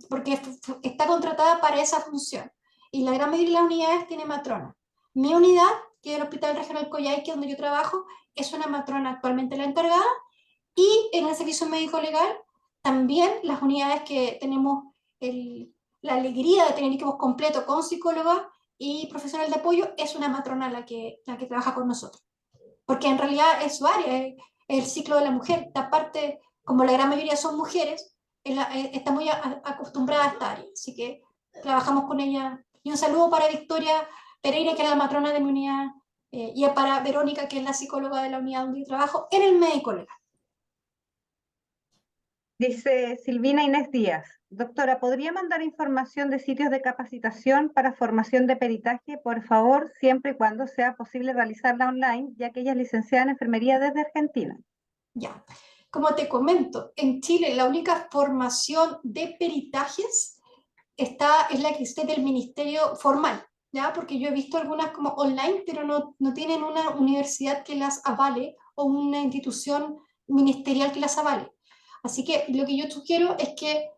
Porque está contratada para esa función. Y la gran mayoría de las unidades tiene matrona. Mi unidad, que es el Hospital Regional Coyhaique, que es donde yo trabajo, es una matrona actualmente la encargada. Y en el servicio médico legal, también las unidades que tenemos la alegría de tener equipos completos con psicóloga y profesional de apoyo, es una matrona la que trabaja con nosotros. Porque en realidad es su área, es el ciclo de la mujer. Aparte, como la gran mayoría son mujeres, está muy acostumbrada a esta área. Así que trabajamos con ella. Y un saludo para Victoria Pereira, que es la matrona de mi unidad, y para Verónica, que es la psicóloga de la unidad donde yo trabajo, en el médico legal. Dice Silvina Inés Díaz, doctora, ¿podría mandar información de sitios de capacitación para formación de peritaje, por favor, siempre y cuando sea posible realizarla online, ya que ella es licenciada en enfermería desde Argentina? Ya, como te comento, en Chile la única formación de peritajes es la que esté del ministerio formal, ¿ya? Porque yo he visto algunas como online, pero no tienen una universidad que las avale o una institución ministerial que las avale. Así que lo que yo sugiero es que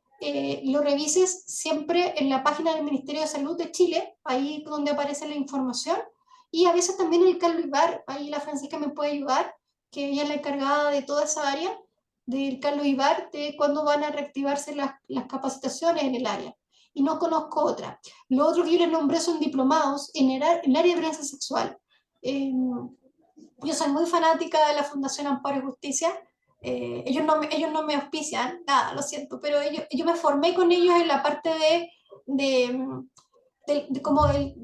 lo revises siempre en la página del Ministerio de Salud de Chile, ahí donde aparece la información, y a veces también el Carlos Ibar, ahí la Francisca me puede ayudar, que ella es la encargada de toda esa área, del Carlos Ibar, de cuándo van a reactivarse las capacitaciones en el área. Y no conozco otra. Lo otro que yo les nombré son diplomados en el área de violencia sexual. Yo soy muy fanática de la Fundación Amparo y Justicia. Ellos no me auspician, nada, lo siento, pero yo me formé con ellos en la parte como el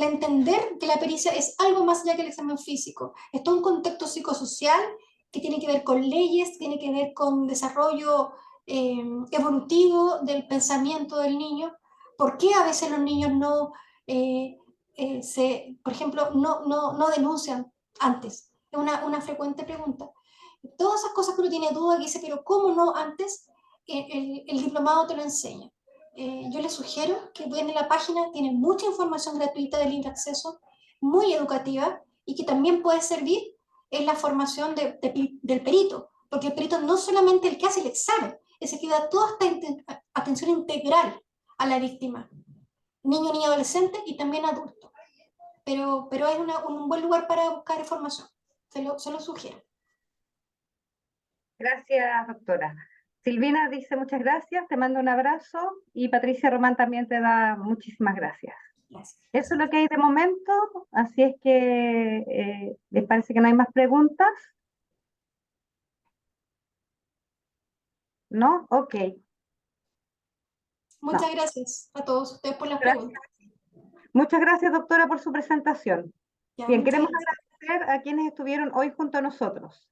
entender que la pericia es algo más allá que el examen físico. Es todo un contexto psicosocial que tiene que ver con leyes, tiene que ver con desarrollo evolutivo del pensamiento del niño. ¿Por qué a veces los niños por ejemplo, no denuncian antes? Es una frecuente pregunta. Todas esas cosas que uno tiene duda, que dice, pero ¿cómo no antes? El diplomado te lo enseña. Yo les sugiero que vayan a la página, tiene mucha información gratuita de libre acceso, muy educativa, y que también puede servir en la formación del perito, porque el perito no solamente el que hace el examen, es el que da toda esta atención integral a la víctima, niño, niña, adolescente y también adulto. Pero es un buen lugar para buscar información, se lo sugiero. Gracias, doctora. Silvina dice muchas gracias, te mando un abrazo y Patricia Román también te da muchísimas gracias. Gracias. Eso es lo que hay de momento, así es que les parece que no hay más preguntas. ¿No? Ok. Muchas gracias a todos ustedes por las Gracias. preguntas. Muchas gracias, doctora, por su presentación. Ya, Bien, muchas queremos gracias. agradecer a quienes estuvieron hoy junto a nosotros.